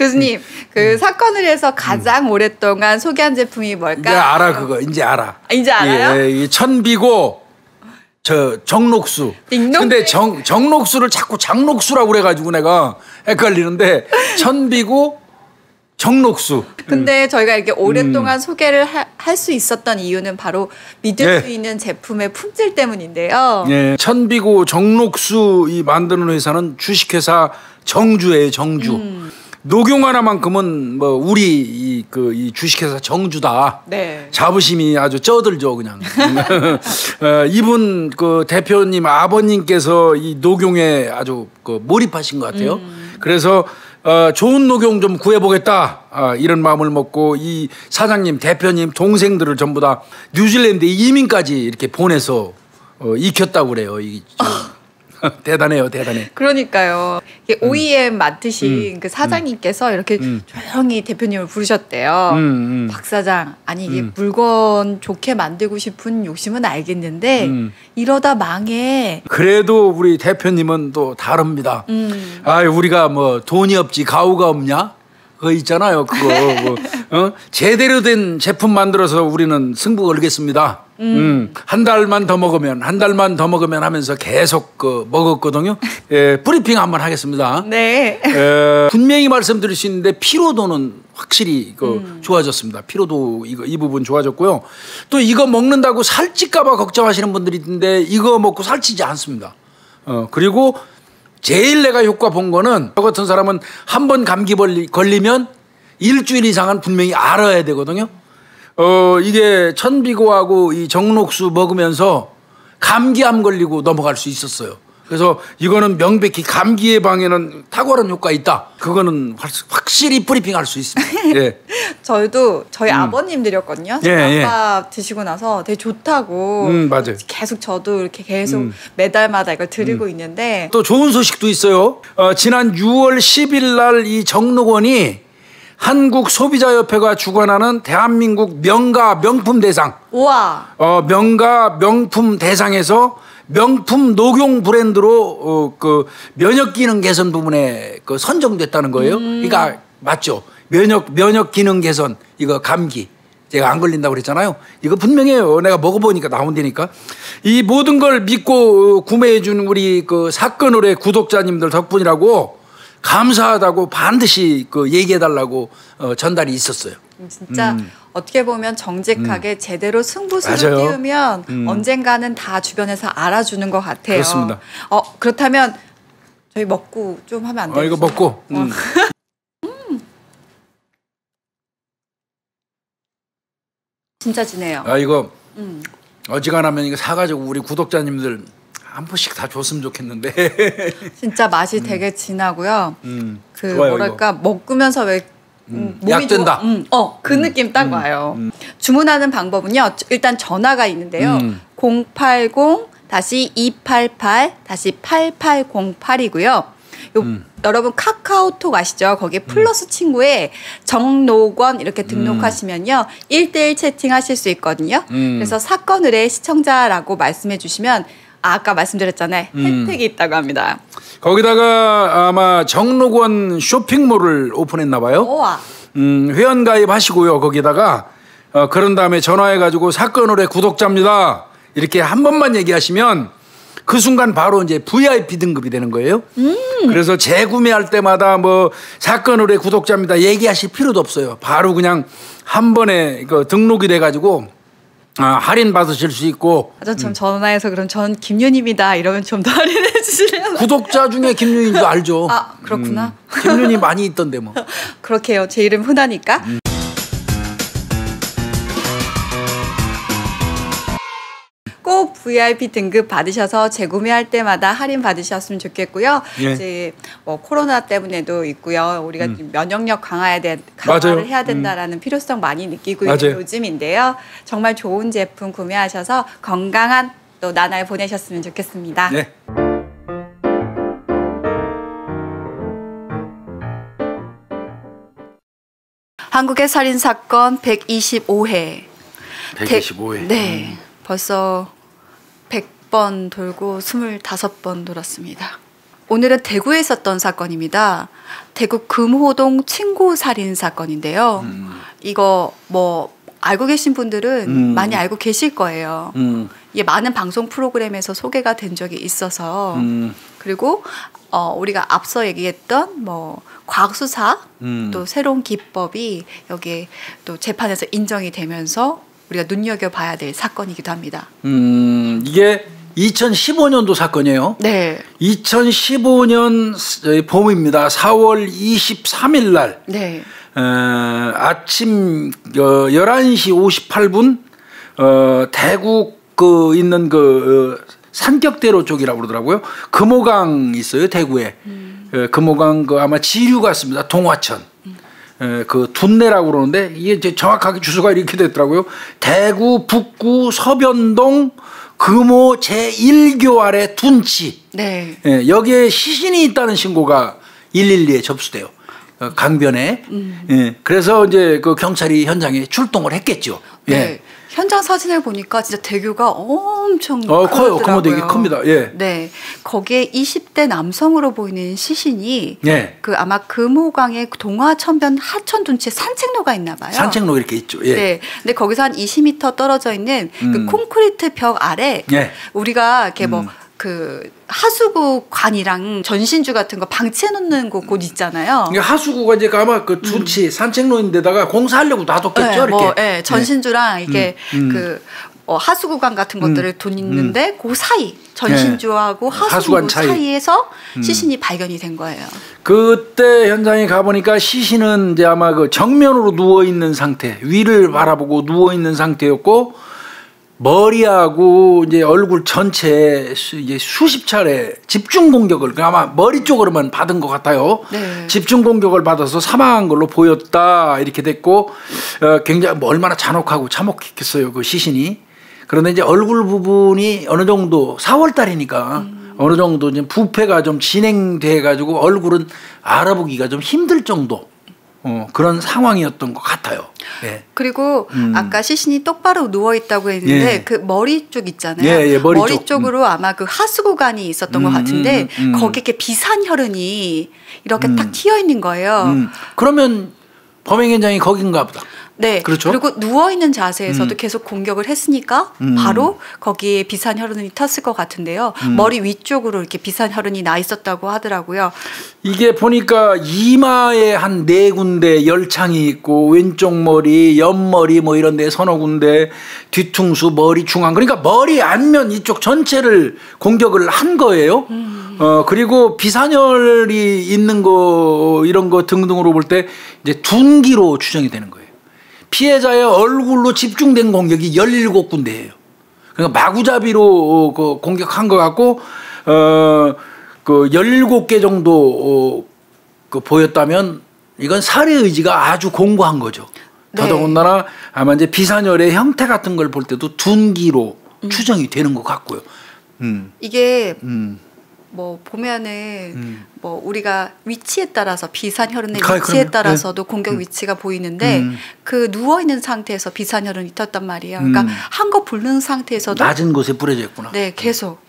교수님, 그 사건을 해서 가장 오랫동안 소개한 제품이 뭘까? 이제 알아 그거. 이제 알아. 이제 알아요? 예, 천비고 정록수. 근데 정록수를 자꾸 장록수라고 그래가지고 내가 헷갈리는데 천비고 정록수. 근데 저희가 이렇게 오랫동안 소개를 할 수 있었던 이유는 바로 믿을 수 있는 제품의 품질 때문인데요. 예, 천비고 정록수 이 만드는 회사는 주식회사 정주예요, 정주. 녹용 하나만큼은 뭐 우리 이 주식회사 정주다. 네. 자부심이 아주 쩌들죠 그냥. 이분 그 대표님 아버님께서 이 녹용에 아주 그 몰입하신 것 같아요. 그래서 좋은 녹용 좀 구해보겠다 이런 마음을 먹고 이 사장님 대표님 동생들을 전부 다 뉴질랜드 이민까지 이렇게 보내서 익혔다고 그래요. 대단해요, 대단해. 그러니까요. 이게 OEM 맡으신 그 사장님께서 이렇게 조용히 대표님을 부르셨대요. 박 사장, 아니 이게 물건 좋게 만들고 싶은 욕심은 알겠는데 이러다 망해. 그래도 우리 대표님은 또 다릅니다. 우리가 뭐 돈이 없지 가오가 없냐? 그거 있잖아요. 그거 제대로 된 제품 만들어서 우리는 승부 걸겠습니다. 한 달만 더 먹으면 하면서 계속 먹었거든요. 예, 브리핑 한번 하겠습니다. 네. 분명히 말씀드릴 수 있는데 피로도는 확실히 좋아졌습니다. 피로도 이 부분 좋아졌고요. 또 이거 먹는다고 살찔까봐 걱정하시는 분들이 있는데 이거 먹고 살찌지 않습니다. 그리고 제일 내가 효과 본 거는 저 같은 사람은 한 번 감기 걸리면 일주일 이상은 분명히 알아야 되거든요. 이게 천비고하고 이 정록수 먹으면서 감기암 걸리고 넘어갈 수 있었어요. 그래서 이거는 명백히 감기 예방에는 탁월한 효과 있다. 그거는 확실히 브리핑할 수 있습니다. 예. 저희도 저희 아버님 드렸거든요. 아빠 드시고 나서 되게 좋다고. 맞아요. 계속 저도 이렇게 계속 매달마다 이걸 드리고 있는데 또 좋은 소식도 있어요. 지난 6월 10일 날 이 정록원이 한국소비자협회가 주관하는 대한민국 명가 명품 대상. 우와. 명가 명품 대상에서 명품 녹용 브랜드로 그 면역 기능 개선 부분에 선정됐다는 거예요. 그러니까 맞죠. 면역 기능 개선 이거 감기 제가 안 걸린다고 그랬잖아요. 이거 분명해요. 내가 먹어보니까 나온다니까. 이 모든 걸 믿고 구매해 준 우리 그 사건 의뢰 구독자님들 덕분이라고 감사하다고 반드시 얘기해 달라고 전달이 있었어요. 진짜 어떻게 보면 정직하게 제대로 승부수를 띄우면 언젠가는 다 주변에서 알아주는 것 같아요. 그렇습니다. 그렇다면 저희 먹고 좀 하면 안 돼요? 이거 먹고. 진짜 지네요. 이거 어지간하면 이거 사가지고 우리 구독자님들 한 번씩 다 줬으면 좋겠는데. 진짜 맛이 되게 진하고요. 좋아요, 뭐랄까 이거. 먹으면서 왜 약 된다. 그 느낌 딱 와요. 주문하는 방법은요. 일단 전화가 있는데요. 080-288-8808이고요. 여러분 카카오톡 아시죠? 거기에 플러스 친구에 정록원 이렇게 등록하시면요. 1대1 채팅하실 수 있거든요. 그래서 사건 의뢰 시청자라고 말씀해 주시면 아까 말씀드렸잖아요. 혜택이 있다고 합니다. 거기다가 아마 정록원 쇼핑몰을 오픈했나 봐요. 회원 가입하시고요. 거기다가 그런 다음에 전화해가지고 사건 의뢰 구독자입니다. 이렇게 한 번만 얘기하시면 그 순간 바로 이제 VIP 등급이 되는 거예요. 그래서 재구매할 때마다 뭐 사건 의뢰 구독자입니다. 얘기하실 필요도 없어요. 바로 그냥 한 번에 등록이 돼가지고 할인 받으실 수 있고. 전 전화해서 그럼 전 김윤입니다 이러면 좀 더 할인해 주시려나? 구독자 중에 김윤이도 알죠. 그렇구나. 김윤이 많이 있던데 뭐. 그렇게요. 제 이름 흔하니까. 꼭 VIP 등급 받으셔서 재구매할 때마다 할인 받으셨으면 좋겠고요. 예. 이제 뭐 코로나 때문에도 있고요. 우리가 면역력 강화를 해야 된다라는 필요성 많이 느끼고 있는 요즘인데요. 정말 좋은 제품 구매하셔서 건강한 또 나날 보내셨으면 좋겠습니다. 네. 한국의 살인사건 125회. 125회. 네. 벌써 100번 돌고 25번 돌았습니다. 오늘은 대구에 있었던 사건입니다. 대구 금호동 친구 살인 사건인데요. 이거 뭐 알고 계신 분들은 많이 알고 계실 거예요. 이게 많은 방송 프로그램에서 소개가 된 적이 있어서 그리고 우리가 앞서 얘기했던 뭐 과학수사 또 새로운 기법이 여기에 또 재판에서 인정이 되면서 우리가 눈여겨봐야 될 사건이기도 합니다. 이게 2015년도 사건이에요. 네. 2015년 봄입니다. 4월 23일 날 네. 아침 11시 58분 대구 있는 산격대로 쪽이라고 그러더라고요. 금호강 있어요, 대구에. 금호강 아마 지류 같습니다. 동화천. 둔내라고 그러는데 이게 이제 정확하게 주소가 이렇게 됐더라고요. 대구 북구 서변동 금호 제1교 아래 둔치. 네. 여기에 시신이 있다는 신고가 112에 접수돼요. 강변에. 그래서 이제 그 경찰이 현장에 출동을 했겠죠. 네. 예. 현장 사진을 보니까 진짜 대교가 엄청 커요. 금호 되게 큽니다. 예. 네. 거기에 20대 남성으로 보이는 시신이 예. 아마 금호강의 동화천변 하천 둔치에 산책로가 있나 봐요. 산책로 이렇게 있죠. 예. 네. 근데 거기서 한 20m 떨어져 있는 그 콘크리트 벽 아래 예. 우리가 이렇게 그 하수구 관이랑 전신주 같은 거 방치해 놓는 곳 있잖아요. 하수구가 이제 아마 그 둔치 산책로인데다가 공사하려고 놔뒀겠죠. 네, 이렇게. 뭐, 네, 전신주랑 이게 하수구관 같은 것들을 돈 있는데 그 사이 전신주하고 하수구 사이에서 시신이 발견이 된 거예요. 그때 현장에 가보니까 시신은 이제 아마 그 정면으로 누워 있는 상태, 위를 바라보고 누워 있는 상태였고. 머리하고 이제 얼굴 전체에 이제 수십 차례 집중 공격을 아마 머리 쪽으로만 받은 것 같아요. 네. 집중 공격을 받아서 사망한 걸로 보였다 이렇게 됐고 굉장히 뭐 얼마나 잔혹하고 참혹했겠어요 그 시신이. 그런데 이제 얼굴 부분이 어느 정도 4월 달이니까 어느 정도 이제 부패가 좀 진행돼 가지고 얼굴은 알아보기가 좀 힘들 정도. 그런 상황이었던 것 같아요. 예. 그리고 아까 시신이 똑바로 누워 있다고 했는데 예. 그 머리 쪽 있잖아요. 예, 머리 쪽으로 아마 그 하수구관이 있었던 것 같은데 거기에 이렇게 비산 혈흔이 이렇게 딱 튀어 있는 거예요. 그러면 범행 현장이 거긴가 보다. 네. 그렇죠. 그리고 누워 있는 자세에서도 계속 공격을 했으니까 바로 거기에 비산 혈흔이 텄을 것 같은데요. 머리 위쪽으로 이렇게 비산 혈흔이 나 있었다고 하더라고요. 이게 보니까 이마에 한 4군데 열창이 있고 왼쪽 머리, 옆머리 뭐 이런 데 서너 군데, 뒤통수, 머리 중앙. 그러니까 머리 안면 이쪽 전체를 공격을 한 거예요. 그리고 비산혈이 있는 거 이런 거 등등으로 볼 때 이제 둔기로 추정이 되는 거예요. 피해자의 얼굴로 집중된 공격이 17군데예요. 그러니까 마구잡이로 공격한 것 같고 그 17개 정도 보였다면 이건 살해 의지가 아주 공고한 거죠. 네. 더더군다나 아마 이제 비산혈의 형태 같은 걸 볼 때도 둔기로 추정이 되는 것 같고요. 이게 뭐 보면은 뭐 우리가 위치에 따라서 비산혈흔의 위치에 따라서도 공격 위치가 보이는데 그 누워 있는 상태에서 비산혈흔이 텄단 말이에요. 그러니까 한거 부른 상태에서도 낮은 곳에 뿌려져 있구나. 네, 계속.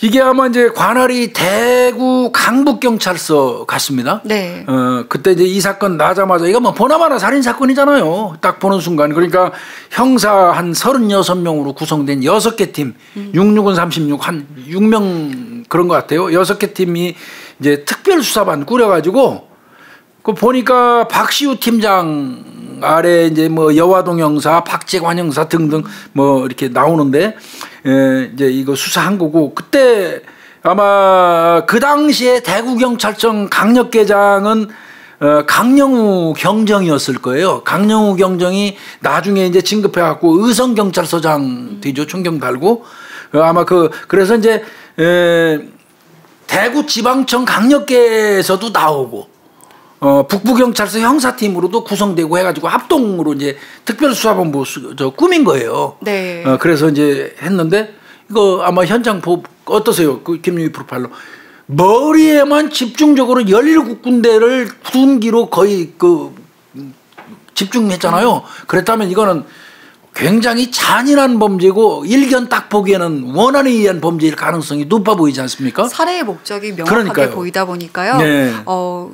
이게 아마 이제 관할이 대구 강북경찰서 같습니다. 네. 그때 이제 이 사건 나자마자 이거 뭐 보나마나 살인 사건이잖아요. 딱 보는 순간. 그러니까 형사 한 36명으로 구성된 6개 팀, 66은 36, 한 6명 그런 것 같아요. 6개 팀이 이제 특별수사반 꾸려가지고 그 보니까 박시우 팀장 아래 이제 뭐 여화동 형사, 박재관 형사 등등 뭐 이렇게 나오는데 이제 이거 수사한 거고 그때 아마 그 당시에 대구경찰청 강력계장은 강영우 경정이었을 거예요. 강영우 경정이 나중에 이제 진급해갖고 의성경찰서장 되죠. 총경 달고 아마 그래서 이제 대구지방청 강력계에서도 나오고. 북부경찰서 형사팀으로도 구성되고 해가지고 합동으로 이제 특별수사본부 꾸민 거예요. 네. 그래서 이제 했는데 이거 아마 현장 어떠세요? 그 김유희 프로파일러. 머리에만 집중적으로 17군데를 둔기로 거의 집중했잖아요. 그랬다면 이거는 굉장히 잔인한 범죄고 일견 딱 보기에는 원한에 의한 범죄일 가능성이 높아 보이지 않습니까? 살해의 목적이 명확하게 그러니까요. 보이다 보니까요. 네.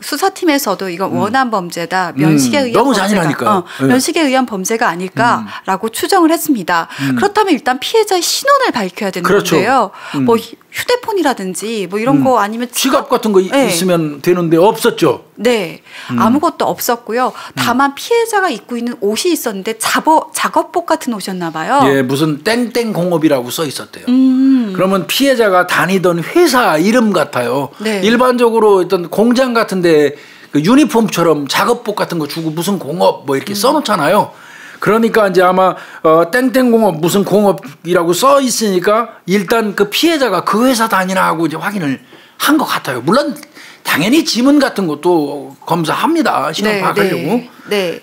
수사팀에서도 이건 원한 범죄다. 면식에 의한 너무 범죄가, 잔인하니까. 네. 면식에 의한 범죄가 아닐까라고 추정을 했습니다. 그렇다면 일단 피해자의 신원을 밝혀야 되는 그렇죠. 건데요. 뭐 휴대폰이라든지 뭐 이런 거 아니면 지갑 같은 거 네. 있으면 되는데 없었죠. 네, 아무것도 없었고요. 다만 피해자가 입고 있는 옷이 있었는데 작업복 같은 옷이었나 봐요. 예, 무슨 땡땡 공업이라고 써 있었대요. 그러면 피해자가 다니던 회사 이름 같아요. 네. 일반적으로 어떤 공장 같은데 그 유니폼처럼 작업복 같은 거 주고 무슨 공업 뭐 이렇게 써놓잖아요. 그러니까 이제 아마 땡땡 공업 무슨 공업이라고 써 있으니까 일단 그 피해자가 그 회사 다니나 하고 이제 확인을 한 것 같아요. 물론 당연히 지문 같은 것도 검사합니다. 신원 파악하려고. 네.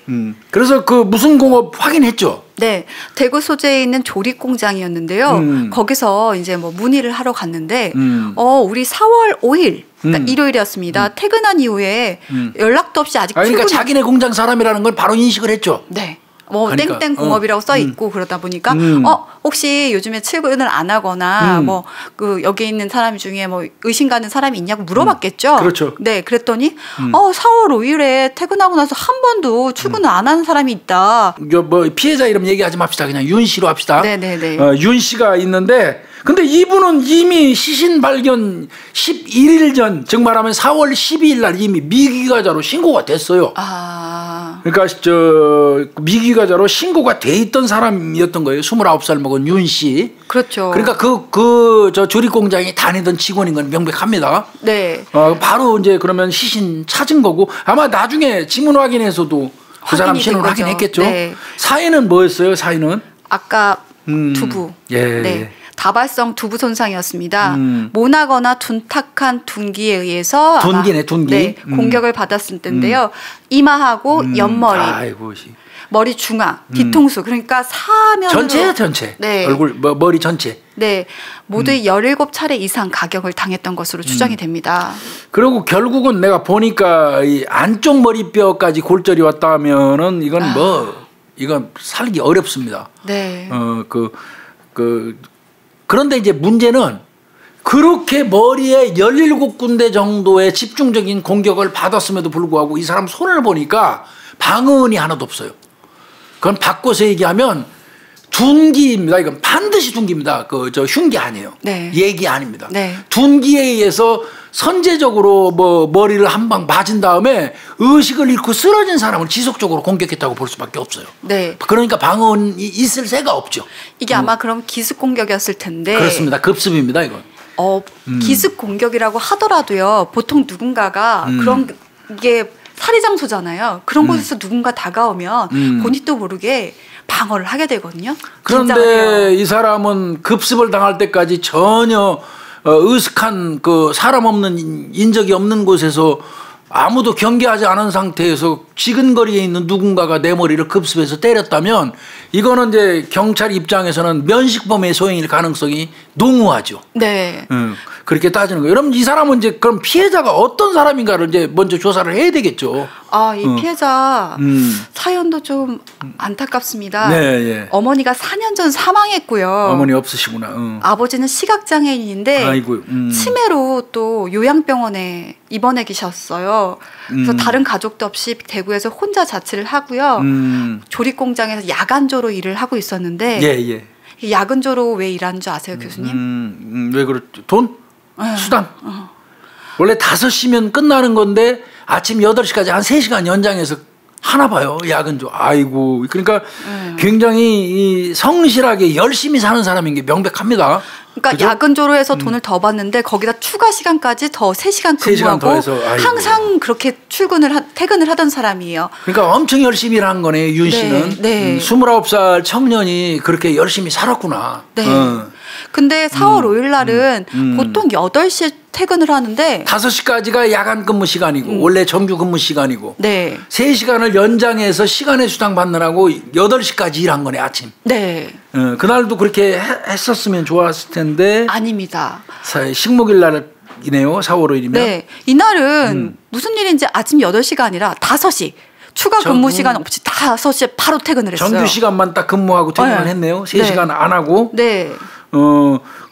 그래서 그 무슨 공업 확인했죠. 네, 대구 소재에 있는 조립 공장이었는데요. 거기서 이제 뭐 문의를 하러 갔는데, 우리 4월 5일, 그러니까 일요일이었습니다. 퇴근한 이후에 연락도 없이 아직 그러니까 자기네 공장 사람이라는 걸 바로 인식을 했죠. 네. 뭐 그러니까, 땡땡 공업이라고 써 있고 그러다 보니까 혹시 요즘에 출근을 안 하거나 뭐 그 여기 있는 사람 중에 뭐 의심 가는 사람이 있냐고 물어봤겠죠. 그렇죠. 네, 그랬더니 4월 5일에 퇴근하고 나서 한 번도 출근을 안 하는 사람이 있다. 뭐 피해자 이름 얘기하지 맙시다. 그냥 윤 씨로 합시다. 네네네. 윤 씨가 있는데 근데 이분은 이미 시신 발견 11일 전, 즉 말하면 4월 12일 날 이미 미기가자로 신고가 됐어요. 그러니까 미기가자로 신고가 돼 있던 사람이었던 거예요. 29살 먹은 윤 씨. 그렇죠. 그러니까 저 조립 공장에 다니던 직원인 건 명백합니다. 네. 바로 이제 그러면 시신 찾은 거고 아마 나중에 지문 확인에서도 그 사람 신원을 확인했겠죠. 네. 사인은 뭐였어요? 사인은? 아까 두부. 예. 네. 다발성 두부 손상이었습니다. 모나거나 둔탁한 둔기에 의해서 둔기네, 둔기. 네, 공격을 받았을 텐데요. 이마하고 옆머리, 아이고, 머리 중앙, 뒤통수 그러니까 사면으로 전체. 네. 얼굴 머리 전체. 네. 모두 17차례 이상 가격을 당했던 것으로 추정이 됩니다. 그리고 결국은 내가 보니까 이 안쪽 머리뼈까지 골절이 왔다 하면은 이건 이건 살기 어렵습니다. 네. 그런데 이제 문제는 그렇게 머리에 17군데 정도의 집중적인 공격을 받았음에도 불구하고 이 사람 손을 보니까 방언이 하나도 없어요. 그건 바꿔서 얘기하면 둔기입니다. 이건 반드시 둔기입니다. 흉기 아니에요. 네. 얘기 아닙니다. 네. 둔기에 의해서 선제적으로 뭐 머리를 한 방 맞은 다음에 의식을 잃고 쓰러진 사람을 지속적으로 공격했다고 볼 수밖에 없어요. 네. 그러니까 방언이 있을 새가 없죠. 이게 아마 그럼 기습 공격이었을 텐데. 그렇습니다. 급습입니다, 이건. 기습 공격이라고 하더라도요. 보통 누군가가 그런 게 살해 장소잖아요. 그런 곳에서 누군가 다가오면 본인도 모르게 방어를 하게 되거든요. 그런데 이 사람은 급습을 당할 때까지 전혀 으슥한 사람 없는 인적이 없는 곳에서 아무도 경계하지 않은 상태에서 지근거리에 있는 누군가가 내 머리를 급습해서 때렸다면 이거는 이제 경찰 입장에서는 면식범의 소행일 가능성이 농후하죠. 네. 그렇게 따지는 거예요. 그럼 이 사람은 이제 그럼 피해자가 어떤 사람인가를 이제 먼저 조사를 해야 되겠죠. 이 피해자 사연도 좀 안타깝습니다. 네, 예. 어머니가 4년 전 사망했고요. 어머니 없으시구나. 아버지는 시각장애인인데 아이고, 치매로 또 요양병원에 입원해 계셨어요. 그래서 다른 가족도 없이 대구에서 혼자 자취를 하고요. 조립 공장에서 야간조로 일을 하고 있었는데 예. 야근조로 왜 일하는 줄 아세요, 교수님? 왜 그렇죠? 돈? 수당? 원래 5시면 끝나는 건데 아침 8시까지 한 3시간 연장해서 하나 봐요. 야근조. 아이고. 그러니까 굉장히 성실하게 열심히 사는 사람인 게 명백합니다. 그러니까 그죠? 야근조로 해서 돈을 더 받는데 거기다 추가 시간까지 더 3시간 근무하고 3시간 더 해서, 항상 그렇게 퇴근을 하던 사람이에요. 그러니까 엄청 열심히 일한 거네, 윤 씨는. 네. 29살 청년이 그렇게 열심히 살았구나. 네. 근데 4월 5일 날은 보통 8시에 퇴근을 하는데 5시까지가 야간 근무 시간이고 원래 정규 근무 시간이고 네. 3시간을 연장해서 시간의 수당 받느라고 8시까지 일한 거네, 아침. 네. 그날도 그렇게 했었으면 좋았을 텐데 아닙니다. 식목일 날이네요. 4월 5일이면. 네. 이날은 무슨 일인지 아침 8시가 아니라 5시. 추가 근무 시간 없이 5시에 바로 퇴근을 했어요. 정규 시간만 딱 근무하고 퇴근을 네. 했네요. 3시간 안 하고. 네.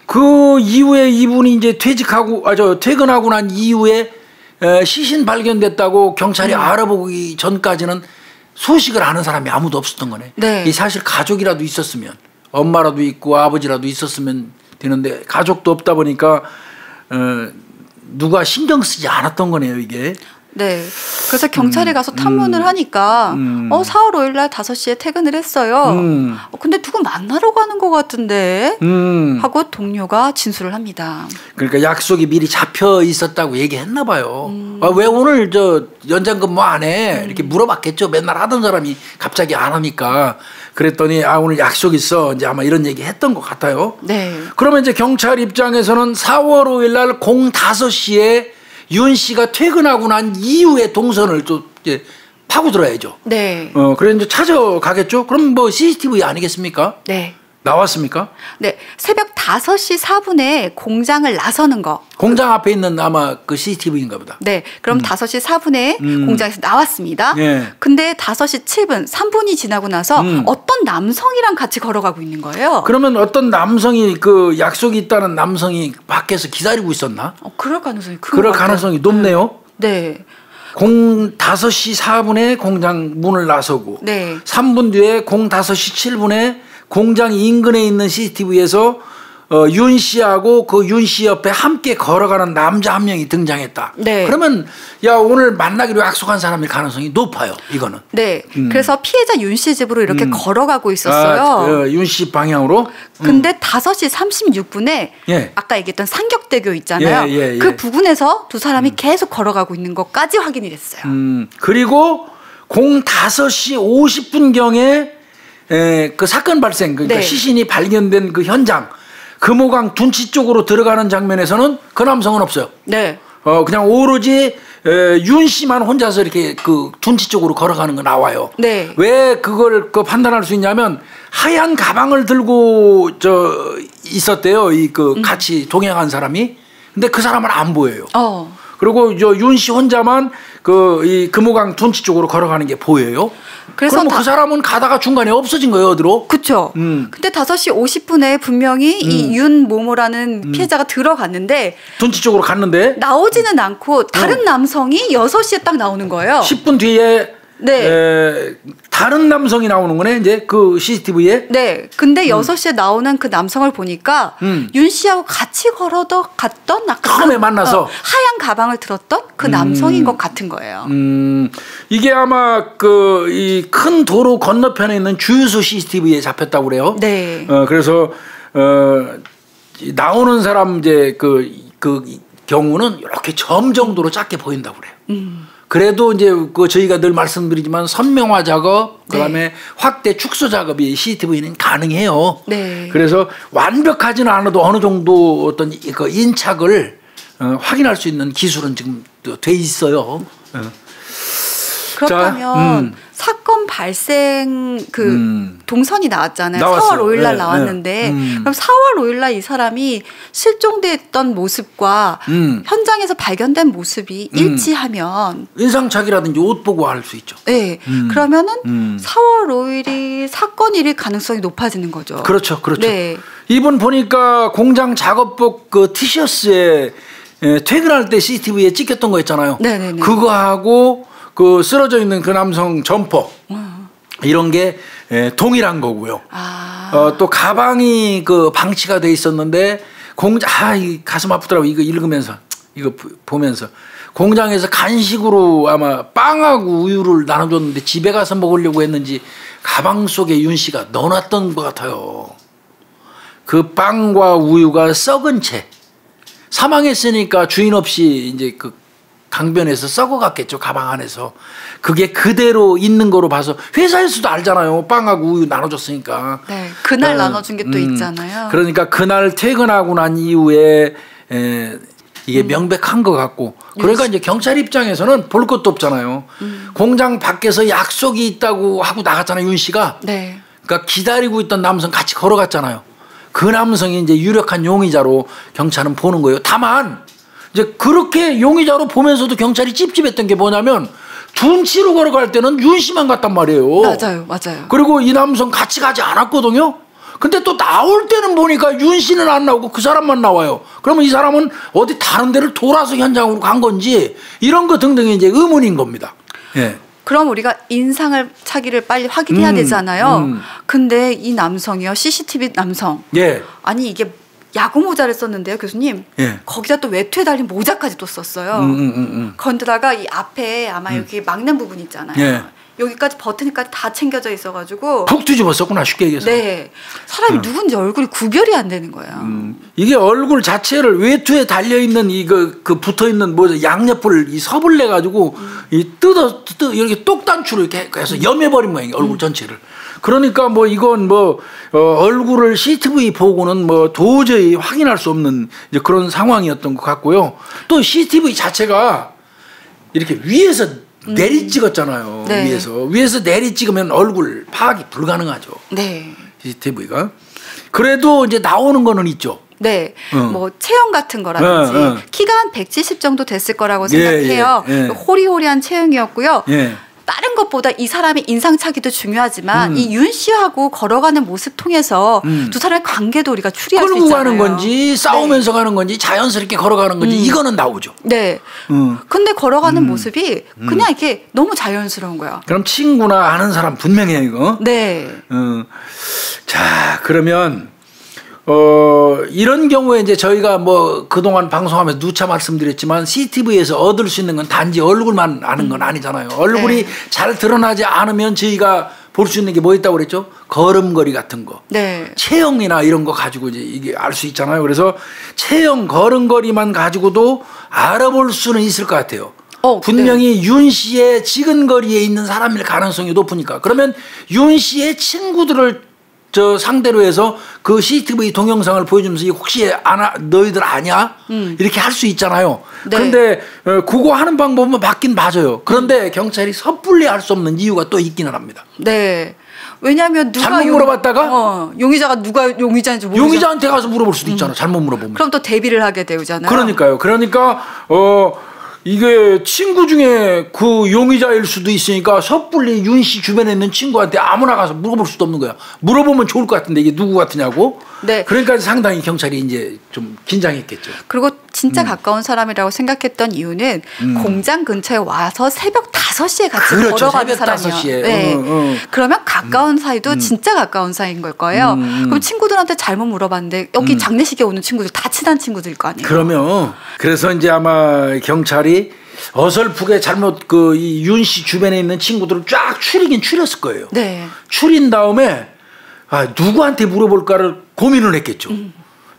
그 이후에 이분이 이제 퇴근하고 난 이후에 시신 발견됐다고 경찰이 알아보기 전까지는 소식을 아는 사람이 아무도 없었던 거네. 네. 이 사실 가족이라도 있었으면, 엄마라도 있고 아버지라도 있었으면 되는데 가족도 없다 보니까 누가 신경 쓰지 않았던 거네요, 이게. 네. 그래서 경찰에 가서 탐문을 하니까 4월 5일 날 5시에 퇴근을 했어요. 근데 누구 만나러 가는 것 같은데 하고 동료가 진술을 합니다. 그러니까 약속이 미리 잡혀 있었다고 얘기했나 봐요. 왜 오늘 연장 근무 안 해? 이렇게 물어봤겠죠. 맨날 하던 사람이 갑자기 안 하니까. 그랬더니 오늘 약속 있어. 이제 아마 이런 얘기 했던 것 같아요. 네. 그러면 이제 경찰 입장에서는 4월 5일 날 05시에 윤 씨가 퇴근하고 난 이후에 동선을 또 이제 파고들어야죠. 네. 그래 이제 찾아가겠죠. 그럼 뭐 CCTV 아니겠습니까? 네. 나왔습니까? 네. 새벽 5시 4분에 공장을 나서는 거. 공장 앞에 있는 아마 그 CCTV인가 보다. 네. 그럼 5시 4분에 공장에서 나왔습니다. 예. 근데 5시 7분, 3분이 지나고 나서 어떤 남성이랑 같이 걸어가고 있는 거예요. 그러면 어떤 남성이 그 약속이 있다는 남성이 밖에서 기다리고 있었나? 그럴 가능성이 큰 그럴 것 같아요. 가능성이 높네요. 네. 5시 4분에 공장 문을 나서고 네. 3분 뒤에 5시 7분에 공장 인근에 있는 CCTV에서 윤 씨하고 그 윤 씨 옆에 함께 걸어가는 남자 한 명이 등장했다. 네. 그러면 야 오늘 만나기로 약속한 사람일 가능성이 높아요. 이거는. 네. 그래서 피해자 윤 씨 집으로 이렇게 걸어가고 있었어요. 윤 씨 방향으로. 근데 5시 36분에 예. 아까 얘기했던 상격대교 있잖아요. 예. 그 부근에서 두 사람이 계속 걸어가고 있는 것까지 확인이 됐어요. 그리고 05시 50분경에 그 사건 발생, 그러니까 네. 시신이 발견된 그 현장, 금호강 둔치 쪽으로 들어가는 장면에서는 그 남성은 없어요. 네. 그냥 오로지 윤 씨만 혼자서 이렇게 그 둔치 쪽으로 걸어가는 거 나와요. 네. 왜 그걸 판단할 수 있냐면 하얀 가방을 들고 있었대요. 같이 동행한 사람이. 근데 그 사람은 안 보여요. 그리고 윤 씨 혼자만 이 금호강 둔치 쪽으로 걸어가는 게 보여요. 그럼 그 사람은 가다가 중간에 없어진 거예요, 어디로? 그렇죠. 근데 5시 50분에 분명히 이 윤 모모라는 피해자가 들어갔는데 둔치 쪽으로 갔는데 나오지는 않고 다른 남성이 6시에 딱 나오는 거예요. 10분 뒤에 네. 다른 남성이 나오는 거네, 이제 그 CCTV에. 네. 근데 6시에 나오는 그 남성을 보니까 윤 씨하고 같이 갔던 처음에 만나서 하얀 가방을 들었던 그 남성인 것 같은 거예요. 이게 아마 이 큰 도로 건너편에 있는 주유소 CCTV에 잡혔다고 그래요. 네. 그래서 나오는 사람 이제 그 경우는 이렇게 점 정도로 작게 보인다고 그래요. 그래도 이제 저희가 늘 말씀드리지만 선명화 작업, 그다음에 네. 확대 축소 작업이 CCTV는 가능해요. 네. 그래서 완벽하지는 않아도 어느 정도 어떤 그 인착을 확인할 수 있는 기술은 지금 돼 있어요. 그렇다면 사건 발생 동선이 나왔잖아요. 나왔어요. 4월 5일 날 네, 나왔는데 네. 그럼 4월 5일 날 이 사람이 실종됐던 모습과 현장에서 발견된 모습이 일치하면 인상착의라든지 옷 보고 알 수 있죠. 네. 그러면은 4월 5일이 사건일 가능성이 높아지는 거죠. 그렇죠. 네. 이분 보니까 공장 작업복 그 티셔츠에 퇴근할 때 CCTV에 찍혔던 거 있잖아요. 네네네. 그거하고 그 쓰러져 있는 그 남성 점퍼 이런 게 동일한 거고요. 또 가방이 그 방치가 돼 있었는데 이 가슴 아프더라고 이거 읽으면서 이거 보면서 공장에서 간식으로 아마 빵하고 우유를 나눠줬는데 집에 가서 먹으려고 했는지 가방 속에 윤 씨가 넣어놨던 것 같아요. 그 빵과 우유가 썩은 채 사망했으니까 주인 없이 이제 그 강변에서 썩어갔겠죠. 가방 안에서. 그게 그대로 있는 거로 봐서 회사에서도 알잖아요. 빵하고 우유 나눠줬으니까. 네, 그날 나눠준 게 또 있잖아요. 그러니까 그날 퇴근하고 난 이후에 이게 명백한 것 같고. 그러니까 이제 경찰 입장에서는 볼 것도 없잖아요. 공장 밖에서 약속이 있다고 하고 나갔잖아요. 윤 씨가. 네. 그러니까 기다리고 있던 남성 같이 걸어갔잖아요. 그 남성이 이제 유력한 용의자로 경찰은 보는 거예요. 다만 이제 그렇게 용의자로 보면서도 경찰이 찝찝했던 게 뭐냐면 둔치로 걸어갈 때는 윤 씨만 갔단 말이에요. 맞아요, 맞아요. 그리고 이 남성 같이 가지 않았거든요. 근데 또 나올 때는 보니까 윤 씨는 안 나오고 그 사람만 나와요. 그러면 이 사람은 어디 다른 데를 돌아서 현장으로 간 건지 이런 거 등등이 이제 의문인 겁니다. 예. 그럼 우리가 인상을 차기를 빨리 확인해야 되잖아요. 근데 이 남성이요, CCTV 남성. 예. 아니 이게 야구 모자를 썼는데요, 교수님. 예. 거기다 또 외투에 달린 모자까지 또 썼어요. 건드다가 이 앞에 아마 여기 막는 부분 있잖아요. 예. 여기까지 버튼까지 다 챙겨져 있어가지고 푹 뒤집었었구나, 쉽게 얘기해서. 네, 사람이 누군지 얼굴이 구별이 안 되는 거예요. 이게 얼굴 자체를 외투에 달려 있는 이거 그 붙어 있는 뭐 양옆을 이 섭을 내 가지고 이 뜯어 이렇게 똑단추로 이렇게 해서 염해버린 모양이에요, 얼굴 전체를. 그러니까 뭐 이건 뭐 얼굴을 CCTV 보고는 뭐 도저히 확인할 수 없는 이제 그런 상황이었던 것 같고요. 또 CCTV 자체가 이렇게 위에서 내리 찍었잖아요. 네. 위에서 내리 찍으면 얼굴 파악이 불가능하죠. 네. CCTV가. 그래도 이제 나오는 거는 있죠. 네, 뭐 체형 같은 거라든지 키가 한 170 정도 됐을 거라고 생각해요. 호리호리한 체형이었고요. 예. 다른 것보다 이 사람의 인상차기도 중요하지만 이 윤 씨하고 걸어가는 모습 통해서 두 사람의 관계도 우리가 추리할 수 끌고 있잖아요. 가는 건지 싸우면서 가는 건지 자연스럽게 걸어가는 건지 이거는 나오죠. 네. 근데 걸어가는 모습이 그냥 이렇게 너무 자연스러운 거야. 그럼 친구나 아는 사람 분명해요, 이거. 네. 자, 그러면 이런 경우에 이제 저희가 뭐 그동안 방송하면서 누차 말씀드렸지만 CCTV에서 얻을 수 있는 건 단지 얼굴만 아는 건 아니잖아요. 얼굴이 네. 잘 드러나지 않으면 저희가 볼 수 있는 게 뭐 있다고 그랬죠? 걸음걸이 같은 거. 네. 체형이나 이런 거 가지고 이제 이게 알 수 있잖아요. 그래서 체형, 걸음걸이만 가지고도 알아볼 수는 있을 것 같아요. 분명히 네. 윤 씨의 지근거리에 있는 사람일 가능성이 높으니까. 그러면 윤 씨의 친구들을 상대로 해서 그 CCTV 동영상을 보여주면서 혹시 너희들 아냐? 이렇게 할 수 있잖아요. 네. 그런데 그거 하는 방법은 맞긴 맞아요. 그런데 경찰이 섣불리 할 수 없는 이유가 또 있기는 합니다. 네. 왜냐하면 누가 잘못 물어봤다가 용의자가 누가 용의자인지 모르죠. 용의자한테 가서 물어볼 수도 있잖아. 잘못 물어보면. 그럼 또 대비를 하게 되잖아요. 그러니까요. 그러니까 이게 친구 중에 그 용의자일 수도 있으니까 섣불리 윤 씨 주변에 있는 친구한테 아무나 가서 물어볼 수도 없는 거야. 물어보면 좋을 것 같은데 이게 누구 같으냐고. 네. 그러니까 상당히 경찰이 이제 좀 긴장했겠죠. 그리고 진짜 가까운 사람이라고 생각했던 이유는 공장 근처에 와서 새벽 5시에 같이 그렇죠. 걸어가는 새벽 사람이요. 5시에. 네. 그러면 가까운 사이도 진짜 가까운 사이인 걸 거예요. 그럼 친구들한테 잘못 물어봤는데 여기 장례식에 오는 친구들 다 친한 친구들일 거 아니에요. 그러면 그래서 이제 아마 경찰이 어설프게 잘못 이 윤 씨 주변에 있는 친구들을 쫙 추리긴 추렸을 거예요. 네. 추린 다음에 누구한테 물어볼까를 고민을 했겠죠.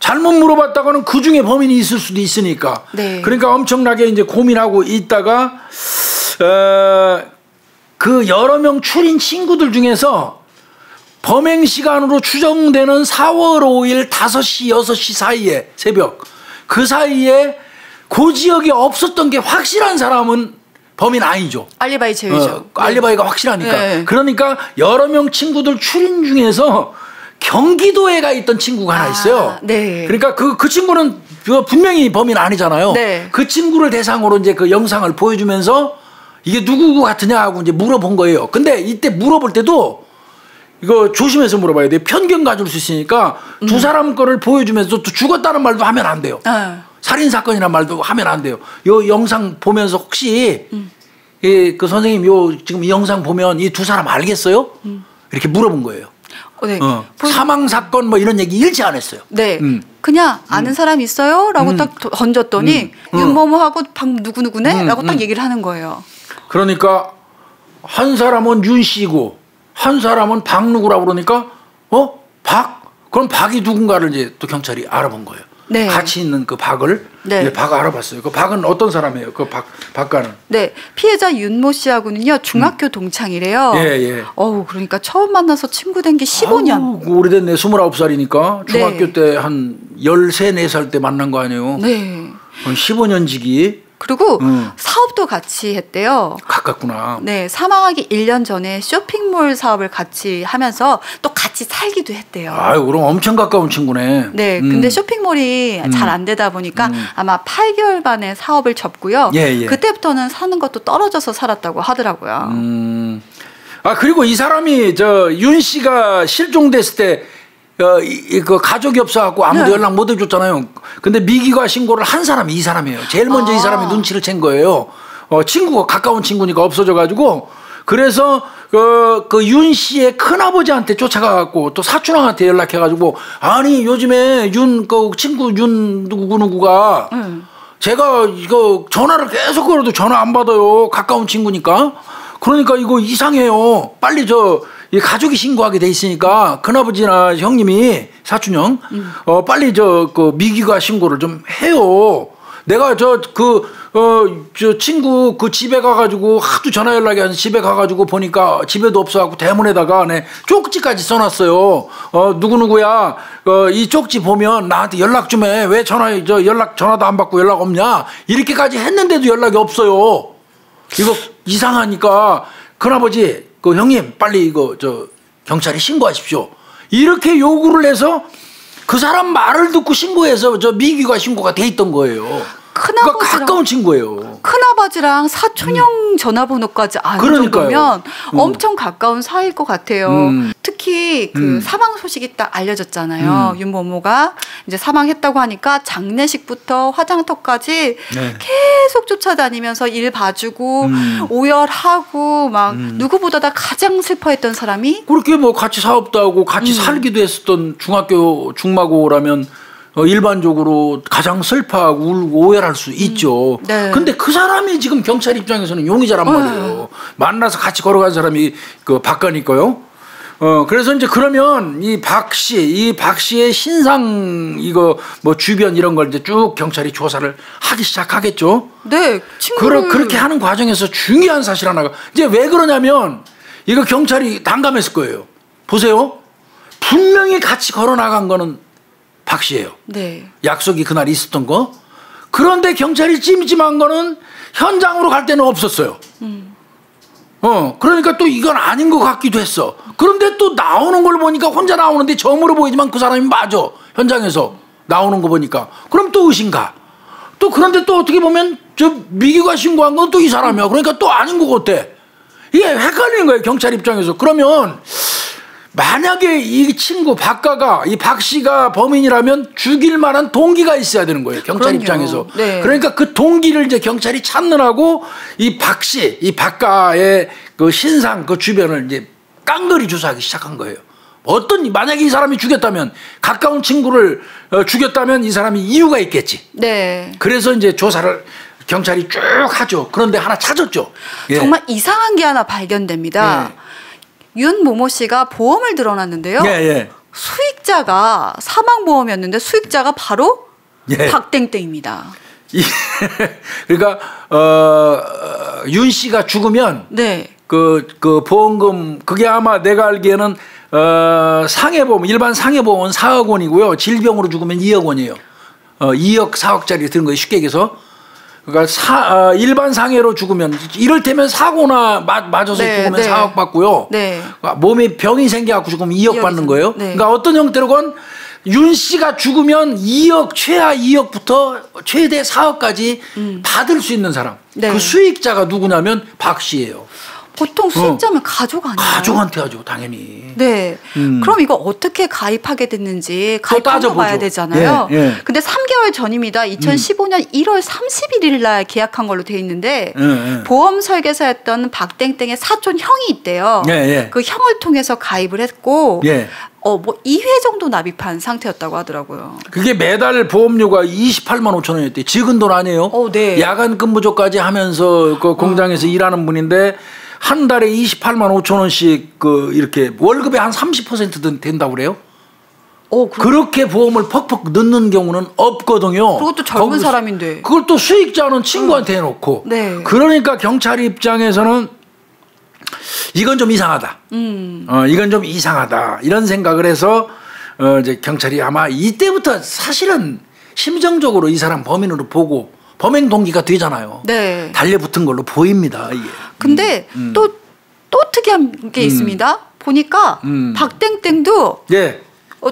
잘못 물어봤다가는 그 중에 범인이 있을 수도 있으니까. 네. 그러니까 엄청나게 이제 고민하고 있다가 그 여러 명 추린 친구들 중에서 범행 시간으로 추정되는 4월 5일 5시, 6시 사이에 새벽 그 사이에 그 지역에 없었던 게 확실한 사람은 범인 아니죠. 알리바이 제외죠. 알리바이가 확실하니까. 네. 그러니까 여러 명 친구들 추린 중에서 경기도에 가 있던 친구가 하나 있어요. 네. 그러니까 그 친구는 분명히 범인 아니잖아요. 네. 그 친구를 대상으로 이제 그 영상을 보여주면서 이게 누구 같으냐 하고 이제 물어본 거예요. 근데 이때 물어볼 때도 이거 조심해서 물어봐야 돼요. 편견 가질 수 있으니까 두 사람 거를 보여주면서 또 죽었다는 말도 하면 안 돼요. 살인 사건이란 말도 하면 안 돼요. 요 영상 보면서 혹시 그 선생님 지금 이 영상 보면 이 두 사람 알겠어요? 이렇게 물어본 거예요. 네. 사망 사건 뭐 이런 얘기 일치 안 했어요. 네. 그냥 아는 사람 있어요? 라고 딱 던졌더니 윤모모하고 누구누구네? 라고 딱 얘기를 하는 거예요. 그러니까 한 사람은 윤 씨고 한 사람은 박누구라고 그러니까 그럼 박이 누군가를 이제 또 경찰이 알아본 거예요. 네. 같이 있는 그 박을 박 알아봤어요. 그 박은 어떤 사람이에요? 그 박가는? 네, 피해자 윤모 씨하고는요 중학교 동창이래요. 예. 그러니까 처음 만나서 친구 된 게 15년. 오래됐네. 29살이니까 중학교 때 한 13, 14살 때 만난 거 아니에요? 네. 15년 지기. 그리고 사업도 같이 했대요. 가깝구나. 네, 사망하기 1년 전에 쇼핑몰 사업을 같이 하면서 또 같이 살기도 했대요. 아유, 그럼 엄청 가까운 친구네. 네, 근데 쇼핑몰이 잘 안 되다 보니까 아마 8개월 만에 사업을 접고요. 예, 예. 그때부터는 사는 것도 떨어져서 살았다고 하더라고요. 아, 그리고 이 사람이 윤 씨가 실종됐을 때 그 가족이 없어갖고 아무도 네. 연락 못 해줬잖아요. 근데 미기가 신고를 한 사람이 이 사람이에요. 제일 먼저 이 사람이 눈치를 챈 거예요. 친구가 가까운 친구니까 없어져가지고 그래서 그 윤 씨의 큰아버지한테 쫓아가갖고 또 사촌형한테 연락해가지고 아니 요즘에 그 친구 윤 누구누구가 제가 이거 전화를 계속 걸어도 전화 안 받아요. 가까운 친구니까. 그러니까 이거 이상해요. 빨리 이 가족이 신고하게 돼 있으니까 큰아버지나 형님이 사촌형 빨리 그 미기가 신고를 좀 해요. 내가 저 친구 그 집에 가가지고 하도 전화 연락이 안 집에 가가지고 보니까 집에도 없어갖고 대문에다가 쪽지까지 써놨어요. 누구누구야 이 쪽지 보면 나한테 연락 좀 해. 왜 전화도 안 받고 연락 없냐. 이렇게까지 했는데도 연락이 없어요. 이거 이상하니까 큰아버지 그 형님 빨리 이거 경찰에 신고하십시오. 이렇게 요구를 해서 그 사람 말을 듣고 신고해서 미기가 신고가 돼 있던 거예요. 그러니까 가까운 친구예요. 큰아버지랑 사촌형 전화번호까지 아는 정도면 엄청 가까운 사이일 것 같아요. 특히 그 사망 소식이 딱 알려졌잖아요. 윤모모가 이제 사망했다고 하니까 장례식부터 화장터까지 계속 쫓아다니면서 일 봐주고 오열하고 막 누구보다 가장 슬퍼했던 사람이 그렇게 뭐 같이 사업도 하고 같이 살기도 했었던 중학교 중마고라면 일반적으로 가장 슬퍼하고 울고 오열할 수 있죠. 네. 근데 그 사람이 지금 경찰 입장에서는 용의자란 말이에요. 만나서 같이 걸어간 사람이 그 박가니까요. 그래서 이제 그러면 이 박 씨의 신상 이거 뭐 주변 이런 걸 이제 쭉 경찰이 조사를 하기 시작하겠죠. 네, 그렇게 하는 과정에서 중요한 사실 하나가 이제 왜 그러냐면 이거 경찰이 난감했을 거예요. 보세요. 분명히 같이 걸어 나간 거는 박 씨예요. 네. 약속이 그날 있었던 거. 그런데 경찰이 찜찜한 거는 현장으로 갈 때는 없었어요. 그러니까 또 이건 아닌 것 같기도 했어. 그런데 또 나오는 걸 보니까 혼자 나오는데 점으로 보이지만 그 사람이 맞아. 현장에서 나오는 거 보니까. 그럼 또 의심가. 또 그런데 또 어떻게 보면 미기가 신고한 건 또 이 사람이야. 그러니까 또 아닌 것 같아. 이게 헷갈리는 거예요. 경찰 입장에서. 그러면 만약에 이 친구 박가가 이 박 씨가 범인이라면 죽일 만한 동기가 있어야 되는 거예요. 경찰 그럼요. 입장에서. 네. 그러니까 그 동기를 이제 경찰이 찾느라고 이 박 씨, 이 박가의 그 신상 그 주변을 이제 깡그리 조사하기 시작한 거예요. 만약에 이 사람이 죽였다면 가까운 친구를 죽였다면 이 사람이 이유가 있겠지. 네. 그래서 이제 조사를 경찰이 쭉 하죠. 그런데 하나 찾았죠. 예. 정말 이상한 게 하나 발견됩니다. 윤모모 씨가 보험을 들어놨는데요. 예. 수익자가 사망보험이었는데 수익자가 바로 박땡땡입니다. 그러니까 윤 씨가 죽으면 네. 그 보험금 그게 아마 내가 알기에는 상해보험 일반 상해보험은 4억 원이고요. 질병으로 죽으면 2억 원이에요. 2억 4억짜리 드는 거예요. 쉽게 얘기해서. 그러니까 일반 상해로 죽으면 이를테면 사고나 맞아서 죽으면 4억 받고요. 네. 몸에 병이 생겨갖고 죽으면 2억 받는 거예요. 네. 그러니까 어떤 형태로건 윤 씨가 죽으면 2억 최하 2억부터 최대 4억까지 받을 수 있는 사람. 네. 그 수익자가 누구냐면 박 씨예요. 보통 수익자면 가족 아니에요? 가족한테 하죠, 당연히. 네. 그럼 이거 어떻게 가입하게 됐는지 가입하고 봐야 되잖아요. 예. 근데 3개월 전입니다. 2015년 1월 31일 날 계약한 걸로 돼 있는데 보험 설계사였던 박땡땡의 사촌 형이 있대요. 그 형을 통해서 가입을 했고 뭐 2회 정도 납입한 상태였다고 하더라고요. 그게 매달 보험료가 28만 5천 원이었대. 적은 돈 아니에요? 네. 야간 근무조까지 하면서 그 공장에서 일하는 분인데 한 달에 28만 5천 원씩 이렇게 월급의 한 30% 된다고 그래요? 그렇게 보험을 퍽퍽 넣는 경우는 없거든요. 그것도 젊은 사람인데. 그걸 또 수익자는 친구한테 해놓고. 네. 그러니까 경찰 입장에서는 이건 좀 이상하다. 이건 좀 이상하다. 이런 생각을 해서 이제 경찰이 아마 이때부터 사실은 심정적으로 이 사람 범인으로 보고 범행 동기가 되잖아요. 네. 달려붙은 걸로 보입니다. 이게. 근데 또 특이한 게 있습니다. 보니까 박땡땡도 예.